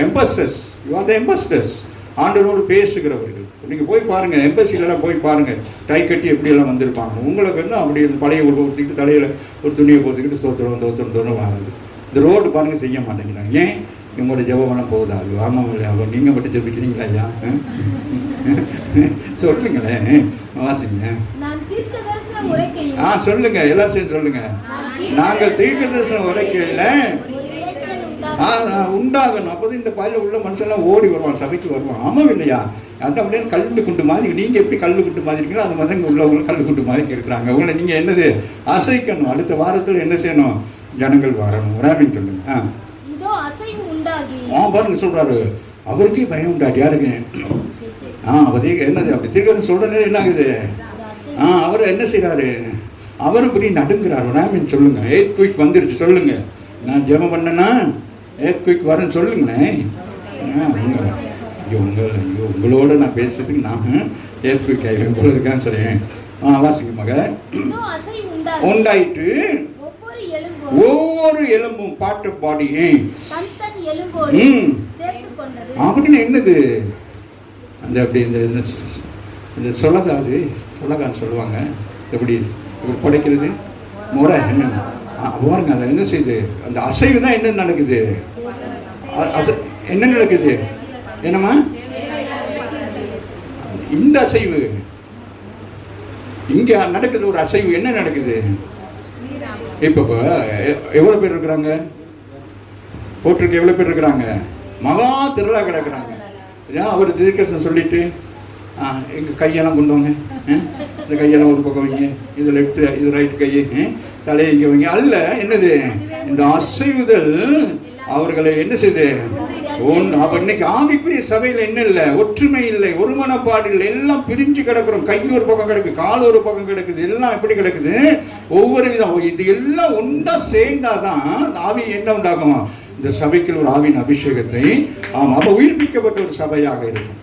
Speaker 3: எம்பஸ்டர்ஸ், யூ ஆர் த எம்பஸ்டர்ஸ். ஆண்டவரோடு பேசுகிறவர்கள். நீங்கள் போய் பாருங்கள், எம்பசிலெலாம் போய் பாருங்கள், டை கட்டி எப்படியெல்லாம் வந்திருப்பாங்க. உங்களுக்கு என்ன அப்படி பழைய உள்ள ஊற்றிக்கிட்டு தலையில் ஒரு துணியை போட்டுக்கிட்டு சோத்திரம் வாங்குது. இந்த ரோடு பாருங்கள் செய்ய மாட்டேங்கிறாங்க. ஏன்? இவங்களோட ஜெபமெல்லாம் போகுதா? அது ஆமாம் இல்லையா? நீங்கள் மட்டும் ஜெபிக்கிறீங்களா ஐயா? சொல்லுங்களேன், வாசிங்க. சொல்லுங்க, எல்லாரும் சேர்ந்து சொல்லுங்க. நாங்கள் தீர்க்க தரிசனம் உரைக்கையில் உண்டாகணும். அப்போது இந்த பாயில் உள்ள மனுஷன்லாம் ஓடி வருவான், சபைக்கு வருவான். ஆமாம் இல்லையா? அது அப்படியே கல்லு குண்டு மாதிரி. நீங்கள் எப்படி கல்லு குண்டு மாதிரி இருக்கீங்களோ அது மாதிரி இங்கே உள்ளவங்க கல்லு குண்டு மாதிரி இருக்கிறாங்க. உங்களை நீங்கள் என்னது அசைக்கணும். அடுத்த வாரத்தில் என்ன செய்யணும்? ஜனங்கள் வரணும். ராமின் சொல்லுங்க. பாருங்க சொல்றாரு, அவருக்கே பயம் உண்டாடி. யாருங்க? அவரே என்னது அப்படி திருக்க சொல்ற என்ன ஆகுது? அவர் என்ன செய்யறாரு? அவரும் இப்படி நடுங்கிறாரு. ராமின் சொல்லுங்க. ஏத் குயிக் வந்துருச்சு சொல்லுங்க. நான் ஜெபம் பண்ணேன்னா ஏத் குயிக் வரேன்னு சொல்லுங்களேன். உங்களோட நான் பேசுறதுக்கு நான் ஏத் குயிக் ஆகிடும் போல இருக்கான்னு சொல்றேன். வாசிக்க மக உண்டாயிட்டு ஒவ்வொரு எலும்பும் பாட்டு பாடி அப்படின்னு என்னது அந்த அப்படி இந்த சொலகான்னு சொல்லுவாங்க. எப்படி படைக்கிறது முறை பாருங்க. அதை என்ன செய்யுது? அந்த அசைவு தான் என்ன நடக்குது? என்ன நடக்குது? என்னம்மா இந்த அசைவு இங்க நடக்குது. ஒரு அசைவு என்ன நடக்குது? இப்போ எவ்வளோ பேர் இருக்கிறாங்க? போட்டிருக்கு எவ்வளோ பேர் இருக்கிறாங்க? மகா திரளாக கிடக்குறாங்க. அவர் தீர்க்கதரிசனம் சொல்லிட்டு எங்கள் கையெல்லாம் கொண்டு வாங்க, இந்த கையெல்லாம் ஒரு பக்கம் வைங்க, இது லெஃப்ட் இது ரைட் கை, தலையை இங்கே வைங்க. அல்ல என்னது இந்த அசைவுதல் அவர்களை என்ன செய்யுது? அப்போ இன்னைக்கு ஆவிக்குரிய சபையில் என்ன இல்லை? ஒற்றுமை இல்லை, ஒரு மனப்பாடு இல்லை, எல்லாம் பிரிஞ்சு கிடக்கிறோம். கை ஒரு பக்கம் கிடக்கு, கால் ஒரு பக்கம் கிடக்குது, எல்லாம் எப்படி கிடக்குது? ஒவ்வொரு விதம். இது எல்லாம் ஒன்றா சேர்ந்தாதான் ஆவி என்ன உண்டாகும்? இந்த சபைக்கு ஒரு ஆவின் அபிஷேகத்தை அப்போ உயிர்ப்பிக்கப்பட்ட ஒரு சபையாக இருக்கும்.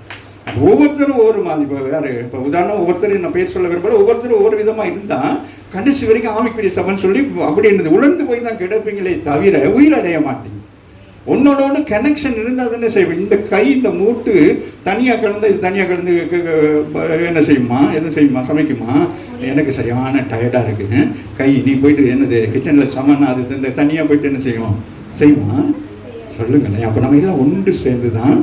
Speaker 3: ஒவ்வொருத்தரும் ஒவ்வொரு மாதிரி. இப்போ வேறு இப்போ உதாரணம் ஒவ்வொருத்தரும் நான் பேர் சொல்ல விரும்பல. ஒவ்வொருத்தரும் ஒவ்வொரு விதமாக இருந்தால் கடைசி வரைக்கும் ஆவிக்குரிய சபைன்னு சொல்லி அப்படி இருந்தது உணர்ந்து போய் தான் கிடப்பீங்களே தவிர உயிரடைய மாட்டீங்க. ஒன்னோட ஒன்று கனெக்ஷன் இருந்தால் தானே செய்வேன். இந்த கை இந்த மூட்டு தனியாக கலந்து இது தனியாக கலந்து என்ன செய்யுமா? எதுவும் செய்யுமா? சமைக்குமா? எனக்கு சரியான டயர்டாக இருக்குது, கை நீ போயிட்டு என்னது கிச்சனில் சமன்னா அது இந்த தனியாக போயிட்டு என்ன செய்வோம்? செய்யுமா? சொல்லுங்களேன். அப்போ நம்ம எல்லாம் ஒன்று சேர்ந்து தான்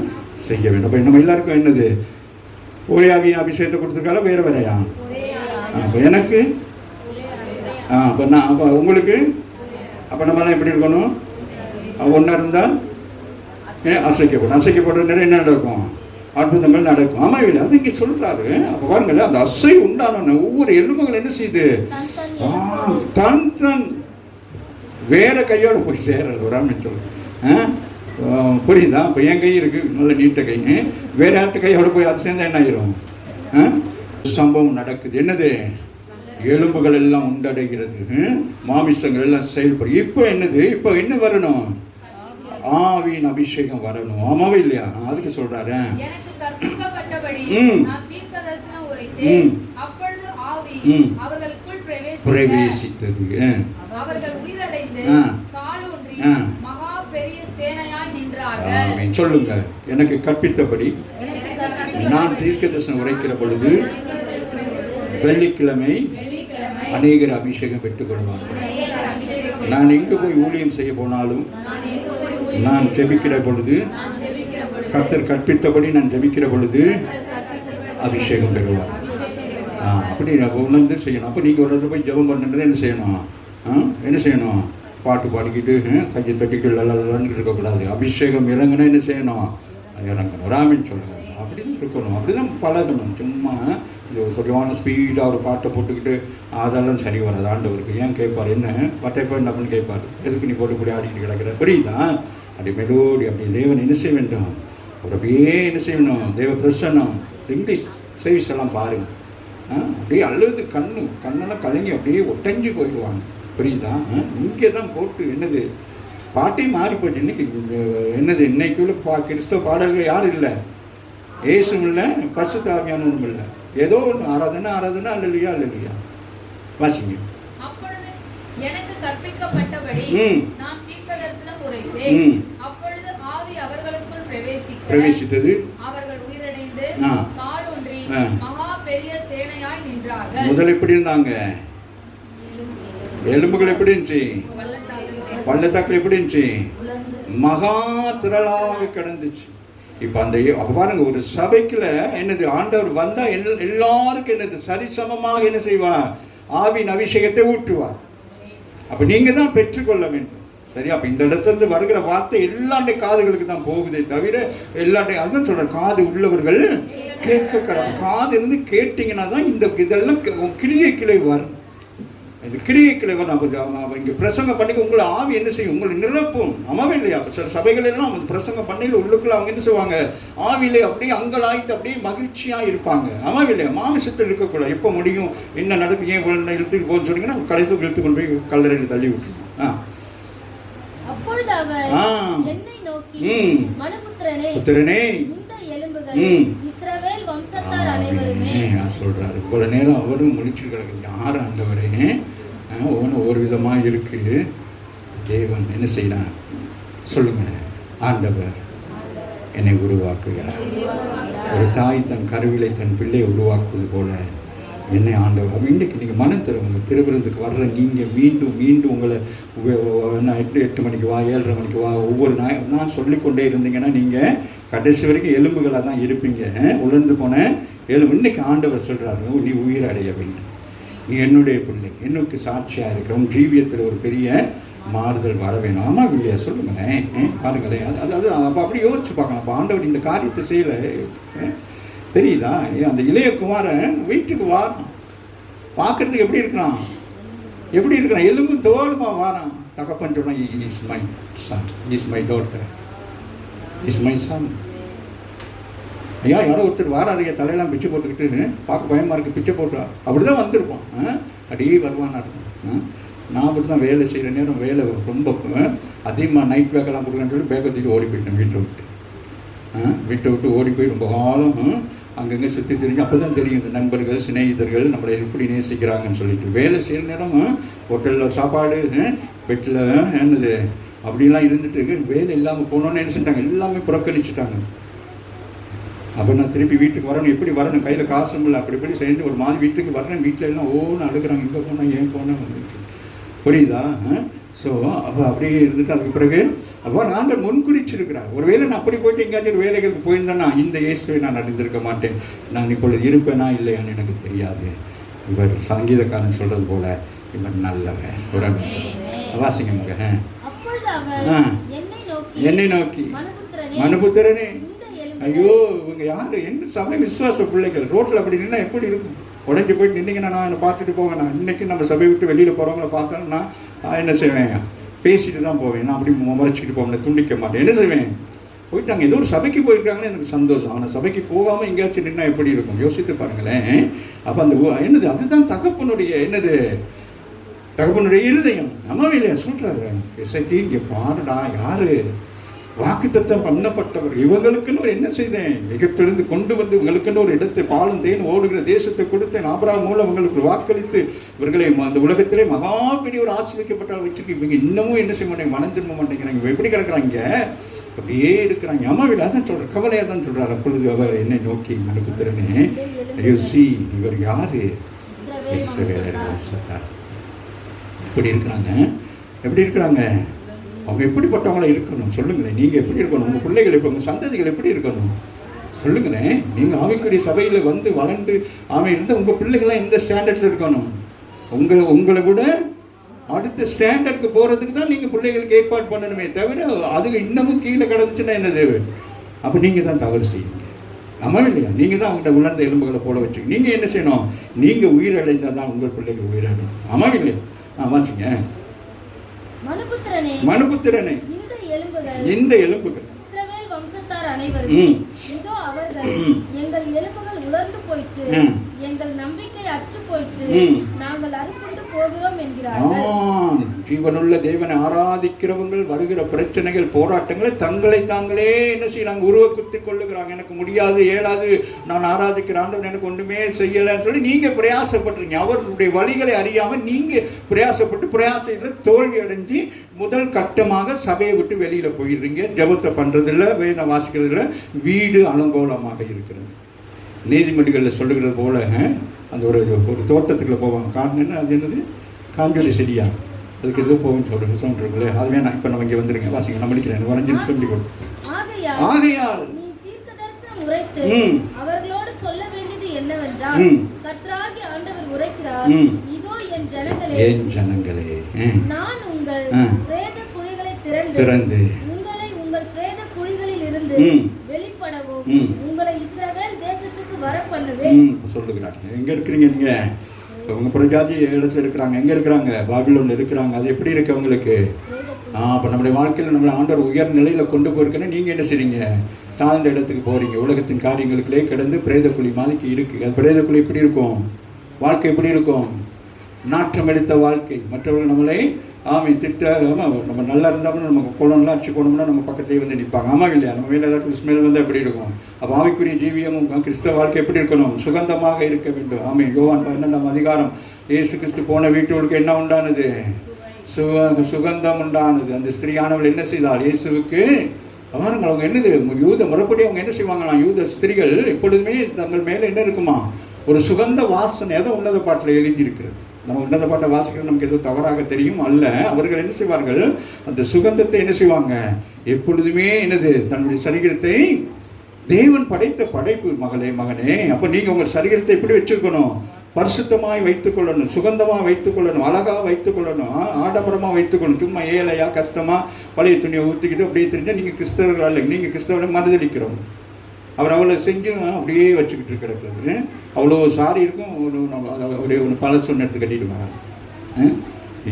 Speaker 3: செய்ய வேண்டும். அப்போ நம்ம எல்லாருக்கும் என்னது ஒரே ஆவியின் அபிஷேகத்தை கொடுத்துருக்கால வேறு வேறையா? அப்போ எனக்கு அப்போ நான் அப்போ உங்களுக்கு அப்போ நம்மளாம் எப்படி இருக்கணும்? ஒன்றா இருந்தால் அசைக்கப்படுற நிறைய என்ன நடக்கும்? அற்புதங்கள் நடக்கும். ஆமாம் இல்லை, அது இங்கே சொல்கிறாரு. அப்போ பாருங்களேன், அந்த அசை உண்டான ஒவ்வொரு எலும்புகள் என்ன செய்யுது? தன் தன் வேற கையோடு போய் சேரல் வராமல் சொல்லு. புரியுதா? இப்போ என் கை இருக்குது, நல்ல நீட்ட கை, வேற ஆட்டு கையோட போய் அது சேர்ந்தா என்ன ஆகிரும்? சம்பவம் நடக்குது. என்னது? எலும்புகள் எல்லாம் உண்டடைகிறது, மாமிசங்கள் எல்லாம் செயல்படும். இப்போ என்னது? இப்போ என்ன வரணும்? ஆவியின் அபிஷேகம் வரணும். ஆமாவே இல்லையா? அதுக்கு சொல்றாரு, பிரவேசித்தது.
Speaker 1: சேனையாய் நின்றார்கள்.
Speaker 3: ஆமென். சொல்லுங்க. எனக்கு கற்பித்தபடி நான் தீர்க்கதரிசனம் உரைக்கிற பொழுது வெள்ளிக்கிழமை அநேகர் அபிஷேகம் பெற்றுக் கொள்வார்கள். நான் எங்கு போய் ஊழியம் செய்ய போனாலும் நான் ஜெபிக்கிற பொழுது கர்த்தர் கற்பித்தபடி நான் ஜெபிக்கிற பொழுது அபிஷேகம் பெறுவார். அப்படி உணர்ந்து செய்யணும். அப்போ நீங்கள் ஒரு இடத்துல போய் ஜெபம் பண்ணுறது என்ன செய்யணும்? என்ன செய்யணும்? பாட்டு பாடிக்கிட்டு கையை தட்டிக்கிட்டு லல்லன்னு இருக்கக்கூடாது. அபிஷேகம் இறங்குனா என்ன செய்யணும்? இறங்கணும். ராமின்னு சொல்லுங்கள். அப்படி தான் இருக்கணும். அப்படி தான் பழகணும். சும்மா இது சரியான ஸ்பீடாக ஒரு பாட்டை போட்டுக்கிட்டு அதெல்லாம் சரி வராது. ஆண்டவருக்கு ஏன் கேட்பார்? என்ன பட்டைப்போ என்ன பண்ணி கேட்பார்? எதுக்கு நீ போட்டு ஆடிக்கிட்டு கிடக்கிற? புரியுதா? அப்படி மெலோடி அப்படி தேவன் என்ன செய்ய வேண்டும்? அவர் அப்படியே என்ன செய்யணும்? தேவ பிரசன்னம். இங்கிலீஷ் சர்வீஸ் எல்லாம் பாருங்கள். அப்படியே அழுது கண்ணெல்லாம் கலங்கி அப்படியே ஒட்டஞ்சு போயிடுவாங்க. புரியுதா? இங்கே தான் போட்டு என்னது பாட்டே மாறி போச்சு. இன்னைக்கு என்னது இன்னைக்குள்ள கிறிஸ்தவ பாடல்கள் யாரும் இல்லை. ஏசும் இல்லை, பரிசுத்த ஆவியானவரும் இல்லை. ஏதோ ஒன்று ஆராதனை அல்லையா வாசிங்க.
Speaker 2: அப்பொழுது எனக்கு கற்பிக்கப்பட்டபடி நான் தீர்க்கதரிசனம் உரைத்தேன். அப்பொழுது ஆவி அவர்களுக்குள்
Speaker 3: பிரவேசித்தது.
Speaker 2: அவர்கள் உயிரடைந்து காலூன்றி மகா பெரிய சேனையாய் நின்றார்கள்.
Speaker 3: முதல்ல எப்படி இருந்தாங்க? எலும்புகள் எப்படி இருந்துச்சு? பள்ளத்தாக்குல எப்படி இருந்துச்சு? மகா திரளாக கிடந்துச்சு. இப்போ அந்த பாருங்க, ஒரு சபைக்குள்ள என்னது ஆண்டவர் வந்தா எல்லாருக்கும் என்னது சரிசமமாக என்ன செய்வார்? ஆவியின் அபிஷேகத்தை ஊற்றுவார். அப்ப நீங்க தான் பெற்றுக்கொள்ள வேண்டும். சரி, அப்ப இந்த இடத்துல வருகிற வார்த்தை எல்லாருடைய காதுகளுக்கு தான் போகுதே தவிர எல்லாருடைய அதுதான் சொல்ற காது உள்ளவர்கள் கேட்க. காது இருந்து கேட்டீங்கன்னா தான் இந்த இதெல்லாம் கிளியை கிளை வரும். இந்த கிரியை கிளைவர் நம்ம இங்கே பிரசங்கம் பண்ணிக்க உங்களை ஆவி என்ன செய்யும்? உங்களை நிரப்பும். அம்மாவே இல்லையா? சில சபைகள் எல்லாம் பிரசங்கம் பண்ணியில் உள்ளுக்குள்ள அவங்க என்ன செய்வாங்க? ஆவிலே அப்படியே அங்கலாய்த்து அப்படியே மகிழ்ச்சியாக இருப்பாங்க. அம்மாவே இல்லையா? மாமிசத்தில் இருக்கக்கூடாது. எப்போ முடியும், என்ன நடக்கு, ஏன் இழுத்துட்டு போன்னு சொன்னீங்கன்னா கடைசியில் இழுத்து கொண்டு போய் கல்லறையில் தள்ளி விட்டுருவோம்.
Speaker 4: அப்பொழுது அவர் என்னை நோக்கி, மனுபுத்திரனே, இந்த எலும்புகள் இஸ்ரவேல் வம்சத்தார் அனைவருமே
Speaker 3: சொல்றாரு. இவ்வளோ நேரம் அவரும் முடிச்சு கிடக்குது. யார் ஆண்டவரே? ஒவ்வொரு விதமாக இருக்கு. தேவன் என்ன செய்யறான் சொல்லுங்க? ஆண்டவர் என்னை உருவாக்குகிறார். ஒரு தாய் தன் கருவிலை தன் பிள்ளையை உருவாக்குவது போல என்னை ஆண்டவர். இன்றைக்கு நீங்கள் மனம் தருவங்க. திருவிருந்துக்கு வர்ற நீங்கள் மீண்டும் உங்களை 8 மணிக்கு வா, 7:30 மணிக்கு வா, ஒவ்வொரு நான் சொல்லிக்கொண்டே இருந்தீங்கன்னா நீங்கள் கடைசி வரைக்கும் எலும்புகளாக தான் இருப்பீங்க. உலர்ந்து போன எலும்பு. இன்னைக்கு ஆண்டவர் சொல்கிறாரு, நீ உயிர் அடைய வேண்டும். நீ என்னுடைய பிள்ளை, என்னுக்கு சாட்சியாக இருக்கிற உன் ஜீவியத்தில் ஒரு பெரிய மாறுதல் வர வேணும். ஆமாம் இல்லையா? சொல்லுங்களேன். பாருங்களேன். அது அப்போ அப்படி யோசிச்சு பார்க்கலாம். அப்போ ஆண்டவர் இந்த காரியத்தை செய்யலை தெரியுதா? அந்த இளைய குமாரன் வீட்டுக்கு வாரான். பார்க்கறதுக்கு எப்படி இருக்கிறான்? எலும்பு தோலுமா வாரான். தகப்பன் சொன்னா, is my son, is my daughter, is my son. ஐயா யாரோ ஒருத்தர் வாராரு, தலையெல்லாம் பிச்சை போட்டுக்கிட்டுன்னு பார்க்க பயமாக இருக்குது, பிச்சை போட்டா அப்படி தான் வந்திருப்பான். அப்படியே வருவானா இருக்கும். நான் அப்படி தான் வேலை செய்கிற நேரம் வேலை ரொம்ப அதிகமாக நைட் பேக்கெல்லாம் கொடுக்கன்னு சொல்லி பேக்கை தூக்கி ஓடி போயிட்டேன். வீட்டை விட்டு ஓடி போய் ரொம்ப காலம் அங்கங்கே சுற்றி தெரிஞ்சு அப்போ தான் தெரியும் இந்த நண்பர்கள் சிநேகிதர்கள் நம்மளை எப்படி நேசிக்கிறாங்கன்னு சொல்லிட்டு. வேலை செய்கிற நேரம் ஹோட்டலில் சாப்பாடு, பெட்டில் என்னது அப்படிலாம் இருந்துட்டு வேலை இல்லாமல் போனோன்னு என்ன செஞ்சிட்டாங்க, எல்லாமே புறக்கணிச்சுட்டாங்க. அப்போ நான் திருப்பி வீட்டுக்கு வரணும். எப்படி வரணும்? கையில் காசும் இல்லை. அப்படி இப்படி சேர்ந்து ஒரு மாதிரி வீட்டுக்கு வரேன். வீட்டில் எல்லாம் ஓன்னு அழுகிறாங்க. இங்கே போனால் ஏன் போனால் வந்துட்டு புரியுதா? ஸோ அப்போ அப்படியே இருந்துட்டு அதுக்கு பிறகு அப்போ நாங்கள் முன்குறிச்சிருக்கிறார். ஒரு வேளை நான் அப்படி போயிட்டு எங்கேயாச்சும் ஒரு வேலைகளுக்கு போயிருந்தேன்னா இந்த இயேசுவை நான் அறிந்திருக்க மாட்டேன். நான் இப்பொழுது இருப்பேனா இல்லையான்னு எனக்கு தெரியாது. இவர் சங்கீதக்காரன் சொல்கிறது போல இவர் நல்லவர். ஒரு வாசிங்க மக. என்னை நோக்கி, மனுபுத்திரனே. ஐயோ இவங்க யார்? என்ன சபை விசுவாச பிள்ளைகள். ரோட்டில் அப்படி நின்னா எப்படி இருக்கும்? உடஞ்சி போயிட்டு நின்னீங்கன்னா நான் பார்த்துட்டு போவேன். நான் இன்றைக்கி நம்ம சபையை விட்டு வெளியில் போகிறவங்கள பார்த்தோன்னா நான் என்ன செய்வேன்? பேசிட்டு தான் போவேன். நான் அப்படி முறைச்சிக்கிட்டு போவேன், துண்டிக்க மாட்டேன். என்ன செய்வேன்? போயிட்டாங்க, ஏதோ ஒரு சபைக்கு போயிருக்காங்கன்னு எனக்கு சந்தோஷம். ஆனால் சபைக்கு போகாமல் எங்கேயாச்சும் நின்னா எப்படி இருக்கும்? யோசித்து பாருங்களேன். அப்போ அந்த என்னது அதுதான் தகப்பனுடைய என்னது தகப்பனுடைய இருதயம். அம்மாவே இல்லையா சொல்கிறாரு, இசைக்கு இங்கே பாருடா. யாரு? வாக்குத்தத்தம் பண்ணப்பட்டவர். இவங்களுக்குன்னு என்ன செய்தேன், எகிப்திலிருந்து கொண்டு வந்து இவங்களுக்குன்னு ஒரு இடத்தை பாலும் தேன் ஓடுகிற தேசத்தை கொடுத்தேன். ஆபிரகாம் மூலம் உங்களுக்கு வாக்களித்து இவர்களை அந்த உலகத்திலே மகா பெரிய ஒரு ஆசீர்வதிக்கப்பட்ட வச்சுக்கு இவங்க இன்னமும் என்ன செய்ய மாட்டேங்க, மனம் திரும்ப மாட்டேங்கிறாங்க. இவங்க எப்படி கிடக்குறாங்க, அப்படியே இருக்கிறாங்க. அம்மாவில் அதான் சொல்கிறேன், கவலையாக தான் சொல்கிறார். அப்பொழுது அவர் என்னை நோக்கி, மனுபுத்திரனே, இவர் யாரு, எப்படி இருக்கிறாங்க, எப்படி இருக்கிறாங்க, அவங்க எப்படிப்பட்டவங்கள இருக்கணும் சொல்லுங்களேன். நீங்கள் எப்படி இருக்கணும், உங்கள் பிள்ளைகள் இப்போ உங்கள் சந்ததிகள் எப்படி இருக்கணும் சொல்லுங்களேன். நீங்கள் ஆவிக்குரிய சபையில் வந்து வளர்ந்து இருந்த உங்கள் பிள்ளைகள்லாம் எந்த ஸ்டாண்டர்டில் இருக்கணும், உங்களை விட அடுத்த ஸ்டாண்டர்டுக்கு போகிறதுக்கு தான் நீங்கள் பிள்ளைகளுக்கு ஏற்பாடு பண்ணணுமே தவிர அது இன்னமும் கீழே கிடந்துச்சுன்னா என்னது, அப்போ நீங்கள் தான் தவறு செய்யுங்க. ஆமாம் இல்லையா, நீங்கள் தான் அவங்கள்ட்ட உலர்ந்த எலும்புகளை போட வச்சு நீங்கள் என்ன செய்யணும், நீங்கள் உயிரடைந்தால் தான் உங்கள் பிள்ளைகள் உயிரடையும். ஆமாம் இல்லையா, வாசிங்க. மனுபுத்திரனே, இந்த எலும்புகள்
Speaker 4: இஸ்ரவேல் வம்சத்தார் அனைவரும் இதோ அவர்கள் எங்கள் எலும்புகள் உலர்ந்து போயிற்று, எங்கள் நம்பிக்கை அற்று போயிற்று, நாங்கள் அறுப்புண்டு போகிறோம் என்கிறார்கள்.
Speaker 3: ஜீவனுள்ள தேவனை ஆராதிக்கிறவர்கள் வருகிற பிரச்சனைகள் போராட்டங்களை தங்களை தாங்களே என்ன செய்யறாங்க, உருவ குத்தி கொள்ளுகிறாங்க. எனக்கு முடியாது, ஏழாது, நான் ஆராதிக்கிற ஆண்டவன் எனக்கு ஒன்றுமே செய்யலைன்னு சொல்லி நீங்க பிரயாசப்படுறீங்க. அவர்களுடைய வழிகளை அறியாம நீங்க பிரயாசத்தில் தோல்வி அடைஞ்சு முதல் கட்டமாக சபையை விட்டு வெளியில போயிடுறீங்க. ஜெபத்தை பண்றதில்ல, வேதம் வாசிக்கிறதுல, வீடு அலங்கோலமாக இருக்கிறது. நீதிமொழிகளில் சொல்லுகிறது போல அந்த ஒரு தோட்டத்துக்குள்ள போவாங்க. காரணம் அது என்னது, காஞ்சொலி செடியா, அதுக்கு எதுவும் போகும்னு சொல்றீங்களே, அது வேணாம். இப்போ நம்ம இங்கே வந்துருங்க, வாசிங்க, நான் முடிக்கிறேன், வரைஞ்சு சொல்லி கொடு. ஆகையால்
Speaker 4: அவர்களோடு சொல்ல வேண்டியது என்னவென்றால், கர்த்தராகிய ஆண்டவர் உரைக்கிறார், இதோ என் ஜனங்களே, நான் உங்கள் பிரேத குழிகளை திறந்து உங்களை உங்கள் பிரேத குழிகளில் இருந்து வெளிப்படவும் உங்களை இஸ்ரவேல் தேசத்துக்கு வர பண்ணுவேன்
Speaker 3: சொல்லுகிறார். எங்க இருக்கிறீங்க நீங்க, உங்க பிரஜாதி இடத்துல இருக்கிறாங்க, எங்க இருக்கிறாங்க, பாபிலோன்ல இருக்கிறாங்க. அது எப்படி இருக்கு அவங்களுக்கு? அப்போ நம்முடைய வாழ்க்கையில் நம்மளை ஆண்டவர் உயர் நிலையில கொண்டு போயிருக்கேன்னு நீங்க என்ன செய்றீங்க, தாழ்ந்த இடத்துக்கு போறீங்க. உலகத்தின் காரியங்களுக்குள்ளே கிடந்து பிரேத குழி மாதிரி இருக்கு. அது பிரேத குழி எப்படி இருக்கும், வாழ்க்கை எப்படி இருக்கும், நாற்றம் எடுத்த வாழ்க்கை. மற்றவர்கள் நம்மளை திட்ட, நம்ம நல்லா இருந்தாலும் நமக்கு குளம்லாம் அடிச்சு போனோம்னா நம்ம பக்கத்துலேயே வந்து நிற்பாங்க. ஆமாம் இல்லையா, நம்ம மேலே ஏதாச்சும் ஸ்மெல் வந்து எப்படி இருக்கும். அப்போ ஆவிக்குரிய ஜீவியமும் கிறிஸ்தவ வாழ்க்கை எப்படி இருக்கணும், சுகந்தமாக இருக்க வேண்டும். யோவான் 12ஆம் அதிகாரம், இயேசு கிறிஸ்து போன வீட்டுகளுக்கு என்ன உண்டானது, சுகந்தம் உண்டானது. அந்த ஸ்திரீயானவள் என்ன செய்தாள், இயேசுவுக்கு பாருங்கள், அவங்க என்னது, யூத முறைப்படி அவங்க என்ன செய்வாங்களாம், யூத ஸ்திரீகள் எப்பொழுதுமே தங்கள் மேலே என்ன இருக்குமா, ஒரு சுகந்த வாசனை. ஏதோ உன்னத பாட்டில் எழுதி இருக்கிறது. நம்ம உன்னத பாட்டை வாசிக்கிறது நமக்கு ஏதோ தவறாக தெரியும் அல்ல. அவர்கள் என்ன செய்வார்கள், அந்த சுகந்தத்தை என்ன செய்வாங்க, எப்பொழுதுமே என்னது, தன்னுடைய சரீரத்தை, தேவன் படைத்த படைப்பு மகனே. அப்போ நீங்கள் உங்கள் சரீரத்தை எப்படி வச்சுருக்கணும், பரிசுத்தமாய் வைத்துக்கொள்ளணும், சுகந்தமாக வைத்துக்கொள்ளணும், அழகாக வைத்துக்கொள்ளணும், ஆடம்பரமாக வைத்துக்கொள்ளணும். சும்மா ஏழையா கஷ்டமாக பழைய துணியை ஊற்றிக்கிட்டு அப்படியே தெரிஞ்சால் நீங்கள் கிறிஸ்தவர்கள் அல்ல, நீங்கள் கிறிஸ்தவரை மறுதளிக்கிறோம். அவர் அவ்வளோ செஞ்சும் அப்படியே வச்சுக்கிட்டு கிடக்கிறது. அவ்வளோ சாரி இருக்கும், அப்படியே ஒன்று பழசு ஒன்று எடுத்து கட்டிடுவாங்க.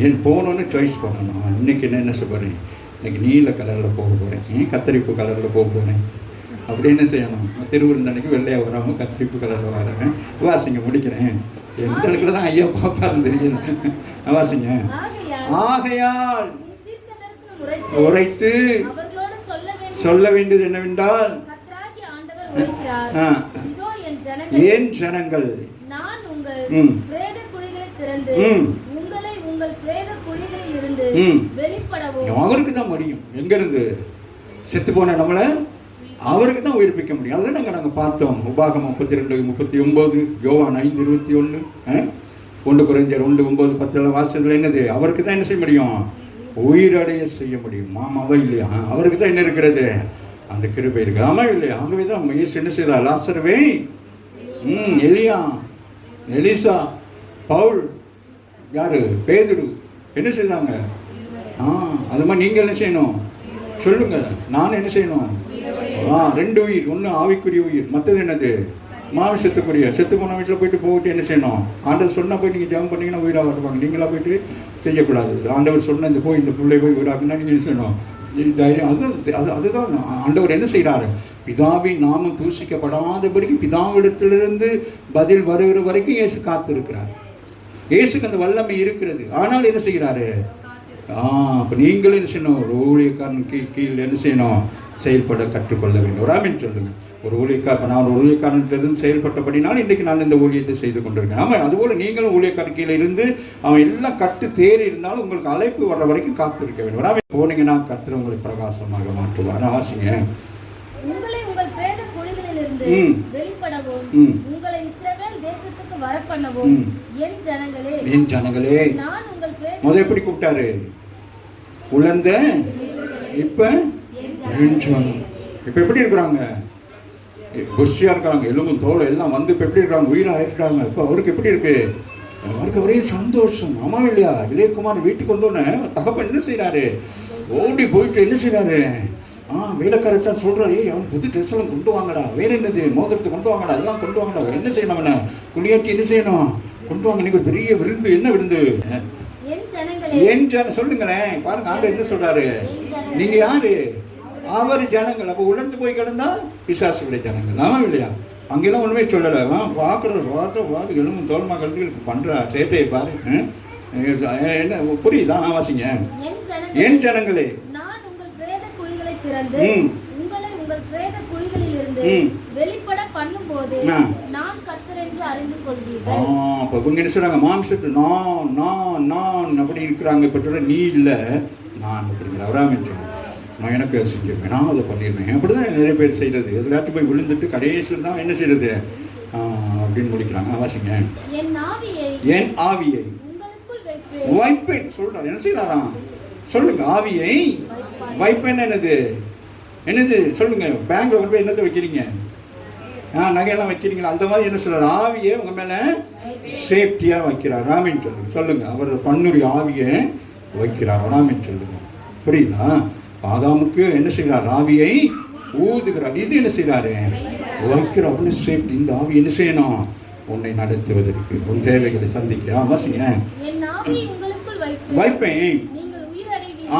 Speaker 3: ஏன் போகணுன்னு சாய்ஸ் பண்ணணும். இன்றைக்கி என்ன சொல்ல போகிறேன், இன்றைக்கி நீல கலரில் போக போகிறேன், கத்தரிப்பு கலரில் போக போகிறேன், அப்படி என்ன செய்யணும், திருவிருந்தன்னைக்கு வெள்ளையாக வராமல் கத்திரிப்பு கலரில் வரேன். வாசிங்க, முடிக்கிறேன். எந்த இடத்துல தான் ஐயா பார்ப்பாருன்னு தெரியல. வாசிங்க. ஆகையால் உரைத்து சொல்ல வேண்டியது என்னவென்றால், ஏன் ஜனங்கள்,
Speaker 4: நான் உங்கள் பிரேத குழிகளை திறந்து உங்களை உங்கள் பிரேத குழிகளில் இருந்து வெளிப்படவும்.
Speaker 3: அவருக்கு தான் முடியும். எங்க இருந்து செத்து போன நம்மளை அவருக்கு தான் உயிர்ப்பிக்க முடியும். அதுதான் நாங்கள் பார்த்தோம். உபாகமம் 32:39, யோவான் 5:21, 1 கொரிந்தியர் 2:9-10 வாசத்தில் என்னது, அவருக்கு தான் என்ன செய்ய முடியும், உயிரடைய செய்ய முடியும். மாமாவா இல்லையா, அவருக்கு தான் என்ன இருக்கிறது, அந்த கிருபை இருக்கு. ஆமா இல்லையா, ஆகவே தான் இயேசு என்ன செய்யறார், லாசருவே, எலியா, எலிசா, பவுல், யாரு, பேதுரு என்ன செய்தாங்க. அது மாதிரி நீங்கள் என்ன செய்யணும் சொல்லுங்க, நான் என்ன செய்யணும். 2 உயிர், ஒன்று ஆவிக்குரிய உயிர், மற்றது என்னது மாமிசத்துக்குரிய. செத்து போன வீட்டில் போயிட்டு என்ன செய்யணும், ஆண்டவர் சொன்னால் போய் நீங்கள் ஜெபம் பண்ணிங்கன்னா உயிராக வருவாங்க. நீங்களாக போயிட்டு செய்யக்கூடாது. ஆண்டவர் சொன்ன இந்த இந்த பிள்ளை போய் உயிராக்குன்னா நீங்கள் என்ன செய்யணும், தைரியம். அதுதான் ஆண்டவர் என்ன செய்கிறாரு, பிதாவின் நாமம் தூசிக்கப்படாதபடிக்கு பிதாவிடத்திலிருந்து பதில் வருகிற வரைக்கும் இயேசு காத்திருக்கிறார். இயேசுக்கு அந்த வல்லமை இருக்கிறது. ஆனால் என்ன செய்கிறாரு, அப்போ நீங்களும் என்ன செய்யணும்? ஒரு ஊழியக்காரன் கீழ் என்ன செய்யணும்? செயல்பட கற்றுக்கொள்ள வேண்டும். ஒரு ஆமீன் சொல்லுங்கள். ஒரு ஊழியக்காரன், நான் ஒரு ஊழியக்காரன்கிட்ட செயல்பட்டபடினாலும் இன்றைக்கு நான் இந்த ஊழியத்தை செய்து கொண்டிருக்கேன். ஆமாம், அதுபோல் நீங்களும் ஊழியக்காரன் கீழே இருந்து அவன் எல்லாம் கட்டு தேறி இருந்தாலும் உங்களுக்கு அழைப்பு வர்ற வரைக்கும் காத்திருக்க வேண்டும். ஒரு ஆமீன் போனீங்கன்னா கர்த்தர் உங்களை பிரகாசமாக மாற்றுவார். வாசிங்க.
Speaker 4: உங்களை உங்கள் பிரேத குழிகளிலிருந்து வெளிப்படவும் உங்களை இஸ்ரவேல் தேசத்துக்கு வரப்பண்ணவும் என் ஜனங்களே நான் உங்கள்
Speaker 3: முதல் எப்படி கூப்பிட்டாரு? உலர்ந்த இப்ப எப்படி இருக்கிறாங்க? புஷ்டியா இருக்காங்க, எலும்பும் தோல் எல்லாம் வந்து இப்ப எப்படி இருக்காங்க? உயிராக இருக்காங்க. இப்ப அவருக்கு எப்படி இருக்கு? அவருக்கு ஒரே சந்தோஷம். ஆமா இல்லையா? இளையகுமார் வீட்டுக்கு வந்தோடனே தகப்பன் என்ன செய்யறாரு? ஓடி போயிட்டு என்ன செய்யறாரு? வேலைக்காரத்தான் சொல்றாரு, அவன் புது ட்ரெஸ் எல்லாம் கொண்டு வாங்கடா, வேற என்னது மோதிரத்தை கொண்டு வாங்கடா, எல்லாம் கொண்டு வாங்கடா, என்ன செய்யணும்? அவனை குளியாட்டி என்ன செய்யணும்? கொண்டு வாங்க, நீங்க ஒரு பெரிய விருந்து. என்ன விருந்து? என் சொல்லுங்களேன். பாருங்க, ஆண்டவர் என்ன சொல்றாரு? நீங்க யாரு? அவர் ஜனங்கள். அப்ப உணர்ந்து போய் கிடந்தா பிசாசுடைய ஜனங்கள். ஆமா இல்லையா? அங்கெல்லாம் ஒண்ணுமே சொல்லல. பாக்குற வார்த்தை எலும்பும் தோல்மா கழுத்துகளுக்கு பண்ற சேட்டையை பாரு. என்ன புரியுதா? வாசிங்க. என் ஜனங்களே
Speaker 4: உங்களை உங்கள் பிரேத குழிகளில் இருந்து வெளிப்பட பண்ணும்போது நான் கர்த்தர் என்று அறிந்து கொள்வீர்கள்.
Speaker 3: அப்ப இவங்க என்ன சொல்றாங்க? மாம்சத்து நான் அப்படி இருக்கிறாங்க. இப்ப சொல்ற நீ இல்ல நான் அப்படிங்கிற அவராம நான் எனக்கு செஞ்சிருவேன், நான் அதை பண்ணிடுவேன். அப்படிதான் நிறைய பேர் செய்யறது. எதுலாட்டி போய் விழுந்துட்டு கடைசியில் தான் என்ன செய்யறது அப்படின்னு முடிக்கிறாங்க. வாசிங்க. என் ஆவியை வைப்பேன் சொல்றாரு. என்ன செய்யறாராம்? சொல்லுங்க. ஆவியை வைப்பேன். என்னது சொல்லுங்க. பேங்க்ல கொண்டு போய் என்னத்தை வைக்கிறீங்க? நகையெல்லாம் வைக்கிறீங்களா? அந்த மாதிரி என்ன சொல்றாரு? ஆவியை உங்க மேல சேஃப்டியா வைக்கிறார். ராமின் சொல்லுங்க. அவர் தன்னுடைய ஆவியை வைக்கிறார். ராமின் சொல்லுங்க. புரியுதா? ஆதாமுக்கு என்ன செய்யறார்? ஆவியை ஊதுகிறார். இது என்ன செய்யறாரு? வைக்கிறார். அப்படின்னு சேஃப்டி. இந்த ஆவி என்ன செய்யணும்? உன்னை நடத்துவதற்கு, உன் தேவைகளை சந்திக்க. வாசிங்க. வைப்பேன்.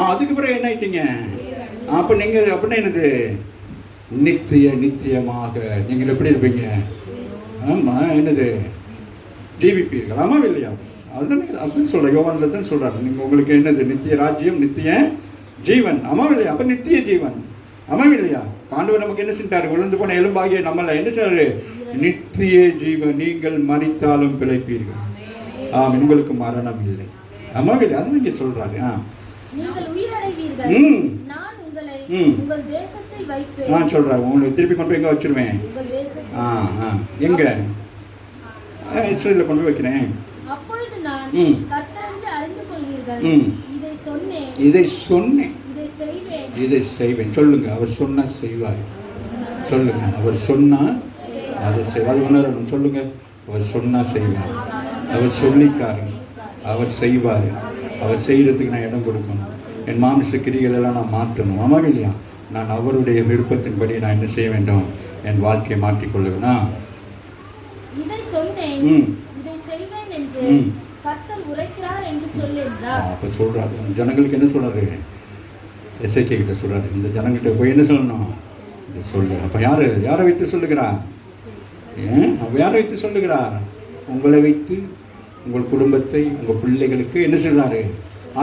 Speaker 3: அதுக்கு பிறகு என்ன ஆயிட்டீங்க? அப்ப நீங்க அப்படின்னா என்னது? நித்தியமாக நீங்கள் எப்படி இருப்பீங்க? ஆமா, என்னது? ஜீவிப்பீர்கள். ஆமா இல்லையா? அதுதான் சொல்ற. யோவான்ல தான் சொல்றாரு, நீங்க உங்களுக்கு என்னது? நித்திய ராஜ்யம், நித்திய ஜீவன். ஆமா இல்லையா? அப்ப நித்திய ஜீவன். ஆமா இல்லையா? ஆண்டவர் நமக்கு என்ன செஞ்சாரு? விழுந்து போன எலும்பாகிய நம்மள என்ன செய்றாரு? நித்திய ஜீவன். நீங்கள் மரித்தாலும் பிழைப்பீர்கள். உங்களுக்கு மரணம் இல்லை. ஆமா இல்லையா? அது நீங்க சொல்றாரு. சொல்றாரு, உங்களுக்கு திருப்பி கொண்டு போய் எங்க வச்சிருவேன்? எங்க? இஸ்ரேல்ல கொண்டு போய் வைக்கிறேன். இதை செய்வேன். சொல்லுங்க. அவர் சொன்னா செய்வார். சொல்லுங்க. அவர் சொன்னா அதை செய்வார். அது உணரணும். சொல்லுங்க. அவர் சொன்னா செய்வார். அவர் சொல்லிக்காரு. அவர் செய்வார். அவர் செய்யறதுக்கு நான் இடம் கொடுக்கணும். என் மாமிச கிரிகள் எல்லாம் நான் மாற்றணும். ஆமா இல்லையா? நான் அவருடைய விருப்பத்தின்படி நான் என்ன செய்ய வேண்டும்? என் வாழ்க்கையை மாற்றிக்கொள்ள வேணும். அப்ப சொல்றாரு, ஜனங்களுக்கு என்ன சொல்றாரு? எசேக்கியா கிட்ட சொல்றாரு, இந்த ஜனங்கிட்ட போய் என்ன சொல்லணும்? சொல்லு. அப்ப யாரை வைத்து சொல்லுகிறார்? யாரை வைத்து சொல்லுகிறார்? உங்களை வைத்து, உங்கள் குடும்பத்தை, உங்கள் பிள்ளைகளுக்கு என்ன சொல்றாரு?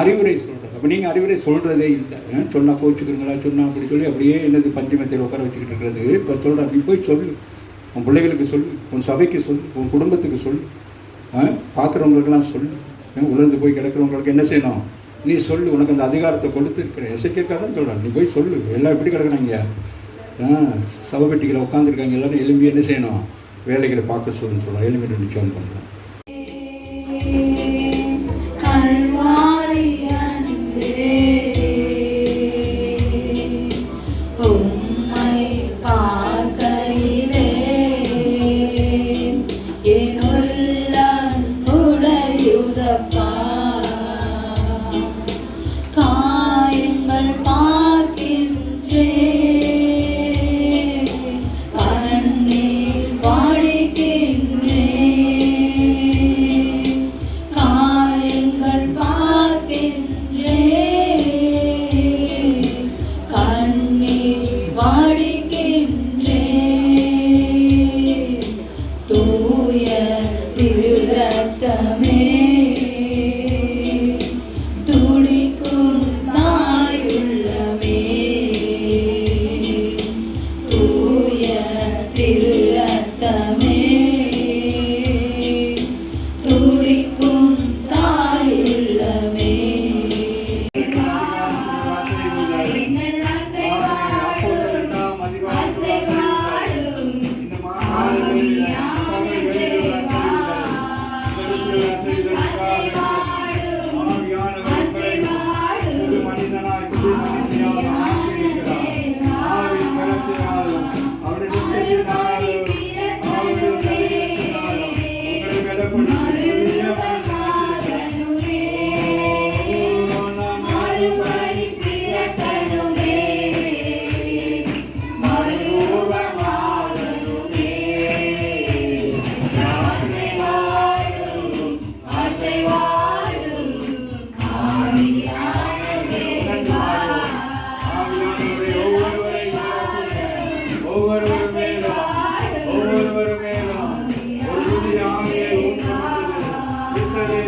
Speaker 3: அறிவுரை சொல்றாரு. அப்ப நீங்க அறிவுரை சொல்றதே இல்லை. சொன்னா கோச்சுக்கிறீங்களா? சொன்னா அப்படி சொல்லி அப்படியே என்னது பஞ்சமத்தில் உட்கார வச்சுக்கிட்டு இருக்கிறது. இப்போ சொல்றாரு, நீ போய் சொல்லு. உன் பிள்ளைகளுக்கு சொல்லு, உன் சபைக்கு சொல்லு, உன் குடும்பத்துக்கு சொல்லு, பார்க்குறவங்களுக்கெல்லாம் சொல்லு. உலர்ந்து போய் கிடக்கிறவங்களுக்கு என்ன செய்யணும்? நீ சொல்லு. உனக்கு அந்த அதிகாரத்தை கொடுத்துருக்கிறேன். எசேக்கியாவுக்காக தான் சொல்கிறான், நீ போய் சொல்லு. எல்லாம் எப்படி கிடக்குறாங்க? சபை பெட்டிகளை உட்காந்துருக்காங்க. எல்லாரும் எலும்பி என்ன செய்யணும்? வேலைகளை பார்க்க சொல்லுன்னு சொல்கிறான். எலும்பி நிச்சயம் பண்ணுறான்.
Speaker 2: தூய திரு ரத்தமே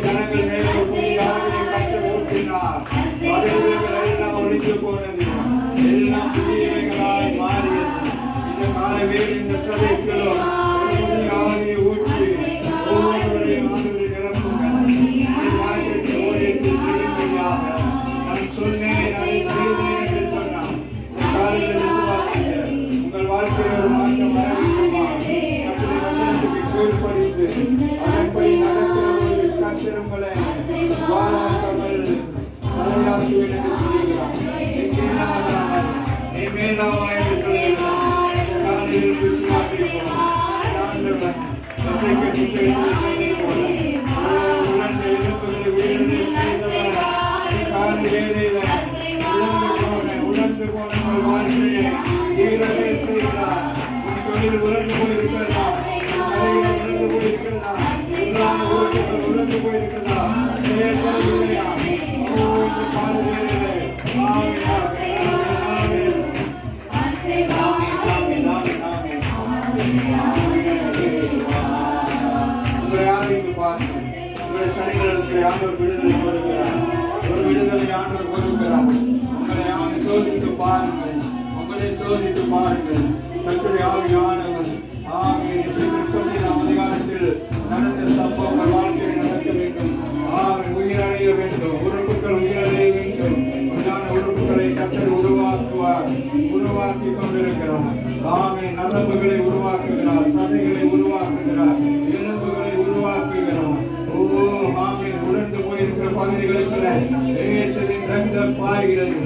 Speaker 3: ஜனங்கள் மேலே புதிய ஆவியை கர்த்தர் ஊற்றினார். பழையவைகள் எல்லாம் ஒழிந்து போனது, எல்லாம் புதியவைகளாய் மாறியது. இந்த காலவே இந்த சபைக்குள்ளும் புதிய ஆவியை ஊற்றி ஒவ்வொருவரையும் ஆண்டவரை நிரப்புங்கள். வாழ்க்கைக்கு ஓடியத்தை செய்யும்படியாக நான் சொன்னேன், அதை செய்தேன் என்று சொன்னான். இந்த காலத்தில் விசுவாசிக்க உங்கள் வாழ்க்கையில் ஒரு மாற்றம் வர வேண்டுமா? கர்த்தருடைய வசனத்துக்கு கீழ்ப்படிந்து அதன்படி நடக்கிற பொழுது கர்த்தர் உங்களை வாழாக்காமல் தலையாக்குவேன் என்று சொல்லுகிறார். நீ மேலாவா என்று சொல்லுகிறார். இந்த காலையில் விசுவாசிப்போம். ஆண்டவர் சபைக்கு முன்னேறி போல உணர்ந்த எதிர்ப்புகளை உயிரிழந்து செய்தவர். காலை வேலையில உணர்ந்து போன உங்கள் வாழ்க்கையை உயிரவே செய்கிறார். உன் தொழில் உணர்ந்து போயிருக்கிறதா? கலைகள் உணர்ந்து போயிருக்கிறதா? உண்டான உறுப்புகள் உணர்ந்து போயிருக்கிறதா? செயல்படவில்லையா? இந்த காலை வேலையிலே உங்களை யாரையும் பார்க்கிறேன். உங்களை சரிகளுக்கு ஆண்டவர் விடுதலை கொடுக்கிறார். ஒரு விடுதலை ஆண்டவர் கொடுக்கிறார். உங்களை யாரை சோதித்து பாருங்கள். உங்களை சோதித்து பாருங்கள். கர்த்தருடைய ஆவியானவர் ஆவியின் 37ஆம் அதிகாரத்தில் நடந்த சம்பவங்கள் வாழ்க்கையில் நடக்க வேண்டும். உயிரடைய வேண்டும். உறுப்புகள் உயிரடைய வேண்டும். உண்டான உறுப்புகளை கர்த்தர் உருவாக்குவார். உருவாக்கி கொண்டிருக்கிறார். நரம்புகளை உருவாக்குகிறார். சதைகளை உருவாக்குகிறார். எலும்புகளை உருவாக்குகிறார். உணர்ந்து போயிருக்கிற பகுதிகளுக்குள்ள இயேசுவின் ரத்தம் பாய்கிறது.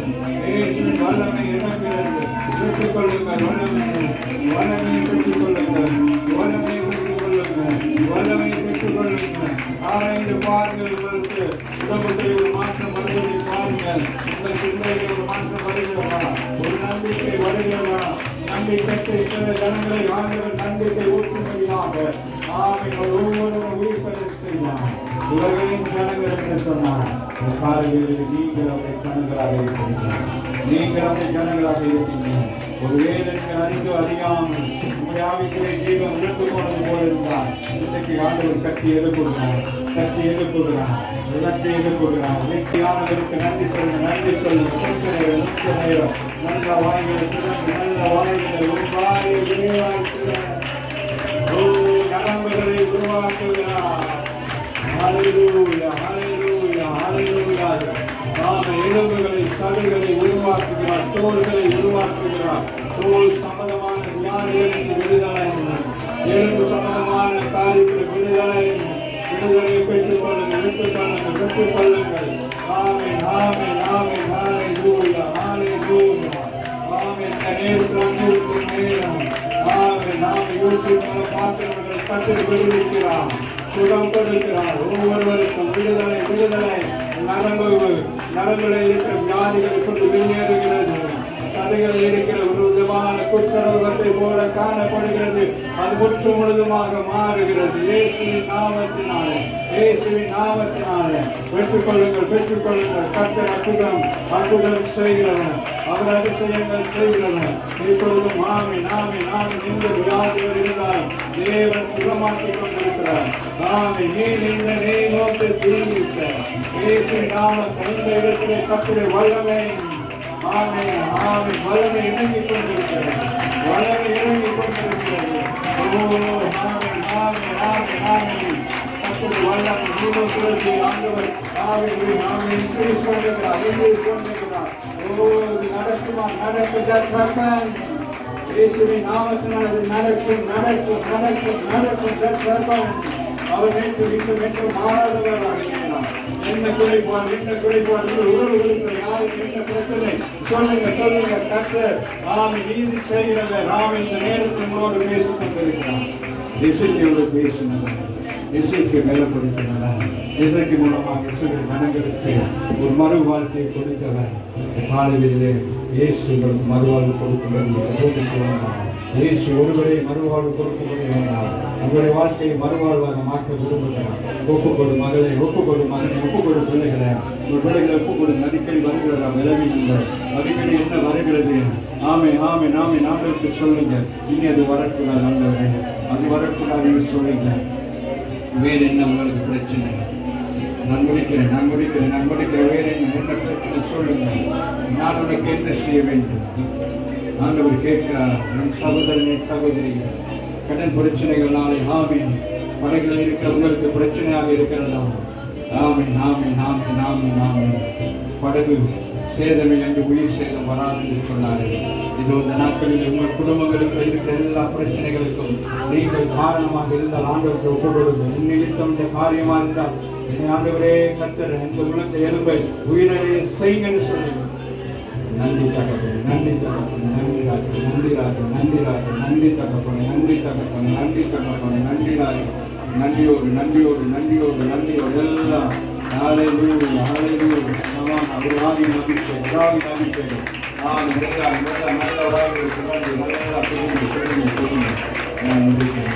Speaker 3: இயேசுவின் வல்லமை இறங்குகிறது. பெற்றுக் கொள்ளுங்கள். வல்லமையை பெற்றுக் கொள்ளுங்கள். வல்லமையை பெற்றுக் கொள்ளுங்கள். வல்லமையை பெற்றுக் கொள்ளுங்கள். ஆராய்ந்து பாருங்கள். உங்களுக்கு உடம்புக்கு ஒரு மாற்றம் வருவதை பாருங்கள். உங்கள் சிந்தையில் ஒரு மாற்றம் வருகிறதா? ஒரு நம்பிக்கை வருகிறதா? நம்பிக்கை சில ஜனங்களை ஆண்டவர் நம்பிக்கை ஊற்றும்படியாக ஒவ்வொருவரும் உயிர்ப்பதை செய்வார். உலகின் ஜனங்கள் என்று சொன்னார். காலையில் நீங்கள் அவருடைய ஜனங்களாக இருக்கிறீர்கள். நீங்கள் அவருடைய ஜனங்களாக இருக்கிறீர்கள். ஒருவேளை நீங்கள் அறிந்து அறியாமல் உங்களுடைய ஆவிக்குரிய ஜீவன் உணர்ந்து போனது போல இருந்தால் இன்றைக்கு ஆண்டவர் கட்டி எழுப்புகிறார். கட்டி எழுப்புகிறார். கட்டி எழுப்புகிறார். வெற்றியானவருக்கு நன்றி சொல்லுங்க. நன்றி சொல்லுங்க. நேரம் நல்ல வாய்களை சிறந்து நல்ல வாய்களை உருவாய் விரிவாக்குகிறார். நரம்புகளை உருவாக்குகிறார். ஹல்லேலூயா, ஹல்லேலூயா, ஹல்லேலூயா. எலும்புகளை சதைகளை உருவாக்குகிறார். தோள்களை உருவாக்குகிறார். தோல் சம்பந்தமான வியாதிகளுக்கு விடுதலை, எலும்பு சம்பந்தமான காரியத்தில் விடுதலை. விடுதலையை பெற்றுக் கொள்ளுங்கள். பெற்றுக் கொள்ளுங்கள். ஆமென், ஆமென், ஆமென். ஹல்லேலூயா, ஹல்லேலூயா. ஆமென். நேரத்தில் வந்திருக்கும் நேரம். ஆமென், ஆமென். யூடியூப் பார்க்கிறவர்களை கர்த்தர் விடுவிக்கிறார். சுகம் கொடுக்கிறார். ஒவ்வொருவருக்கும் விடுதலை, விடுதலை. நரம்புகளில் இருக்கிற வியாதிகள் கொண்டு வெளியேறுகிறது. சதைகளில் இருக்கிற ஒரு விதமான குற்றத்தை போல காணப்படுகிறது. அது முற்று முழுதுமாக மாறுகிறது. இயேசுவின் நாமத்தினாலே, இயேசுவின் நாமத்தினாலே பெற்றுக் கொள்ளுங்கள். பெற்றுக் கொள்ளுங்கள். கர்த்தர் அற்புதம் செய்கிறவர். அவர் அதிசயங்கள் செய்கிறவர். இப்பொழுதும் ஆமென், ஆமென், ஆமென். இந்த வியாதிகள் இருந்தால் தேவன் சுகமாக்கிக் கொண்டிருக்கிறார். ஆமென். இந்த name of the Jesus. இயேசுவின் நாமத்தில் இந்த இடத்திலே கர்த்தருடைய வல்லமை, ஆமென், ஆமென், வல்லமை இறங்கிக் கொண்டிருக்கிறது. வல்லமை இறங்கிக் கொண்டிருக்கிறது. ஆமென், ஆமென், ஆமென், ஆமென். கர்த்தருடைய வல்லமை ஜீவசுரத்தை ஆண்டவர் ஆமென், ஆமென் இன்க்ரீஸ் பண்ணுகிறார். இன்க்ரீஸ் பண்ணுகிறார். இது நடக்குமா? நடக்கும். இயேசுவின் நாமத்தினால் அது நடக்கும், நடக்கும், நடக்கும், நடக்கும். அவர் நேற்று இன்று மாறாதவராக இருக்கிறார். என்ன குறைபாடு, என்ன குறைபாடு, உறவுகளுக்கு யாருக்கு என்ன பிரச்சனை சொல்லுங்க. கர்த்தர் நீதி செய்கிறவர். இந்த நேரத்தில் உங்களோடு பேசிக் கொண்டிருக்கிறார். இசைக்கோடு பேசினவர், இசைக்கு மேலப்படுத்தினவர், இசைக்கு மூலமாக இசைகள் மனங்களுக்கு ஒரு மறு வாழ்க்கையை கொடுத்தவர். காலையிலே இயேசு உங்களுக்கு மறுவாழ்வு கொடுக்கும்படி இயேசு ஒருவரை மறுவாழ்வு கொடுக்கும்படி வந்தார். உங்களுடைய வாழ்க்கையை மறுவாழ்வாக மாற்ற விரும்புகிறார். ஒப்புக்கொடு மகளை, ஒப்புக்கொடு மகனை, ஒப்புக்கொடு பிள்ளைகளை. உங்கள் பிள்ளைகளை ஒப்புக்கொடு. அடிக்கடி வருகிறதா? விலகி நீங்கள் அடிக்கடி என்ன வருகிறது? ஆமென், ஆமென், ஆமென். ஆண்டவருக்கு சொல்லுங்க. இனி அது வரக்கூடாது. ஆண்டவரே அது வரக்கூடாதுன்னு சொல்லுங்க. வேறு என்ன உங்களுக்கு பிரச்சனை? நான் முடிக்கிறேன். வேற என்ன பிரச்சனை சொல்லுங்க. நான் உனக்கு என்ன செய்ய வேண்டும்? ஆண்டவர் கேட்கிறார். என் சகோதரனே, சகோதரி, கடன் பிரச்சனைகள்னாலே ஆமீன், படைகளில் இருக்கிறவங்களுக்கு பிரச்சனையாக இருக்கிறதா? ஆமீன், ஆமீன், ஆமீன், ஆமீன், ஆமீன். படகு சேதமே என்று உயிர் சேதம் வராது என்று சொன்னார்கள். இதோ இந்த நாட்களில் உங்கள் குடும்பங்களுக்கு இருக்கிற எல்லா பிரச்சனைகளுக்கும் நீங்கள் காரணமாக இருந்தால் ஆண்டவருக்கு ஒப்புக்கொடுங்க. நிமித்தம் இந்த காரியமா இருந்தால் என்னை ஆண்டவரே கர்த்தர் இந்த உலகத்தை எலும்பை உயிரடைய செய்யுங்கன்னு சொல்லுங்க. நன்றி தகப்பனே, நன்றி தகப்பனே, நன்றி ராஜா, நன்றி ராஜா, நன்றி ராஜா, நன்றி தகப்பனே, நன்றி தகப்பனே, நன்றி தகப்பனே, நன்றி ராஜா. நன்றியோடு நன்றியோடு நன்றியோடு நன்றியோடு எல்லாம் ஹalleluya ஹalleluya. ஒரு ஆவி நம்பிக்கை, நான் நல்லவராக இருக்கிறேன். நல்லா சொல்லுங்க. நான் முடிக்கிறேன்.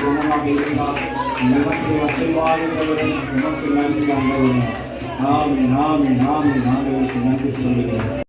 Speaker 3: குணமாக இருந்தால் நமக்கு வசைவாடுகிறவரை நமக்கு நன்றி ஆண்டவரே. ஆமென், ஆமென், ஆமென். ஆண்டவருக்கு நன்றி சொல்லுகிறேன்.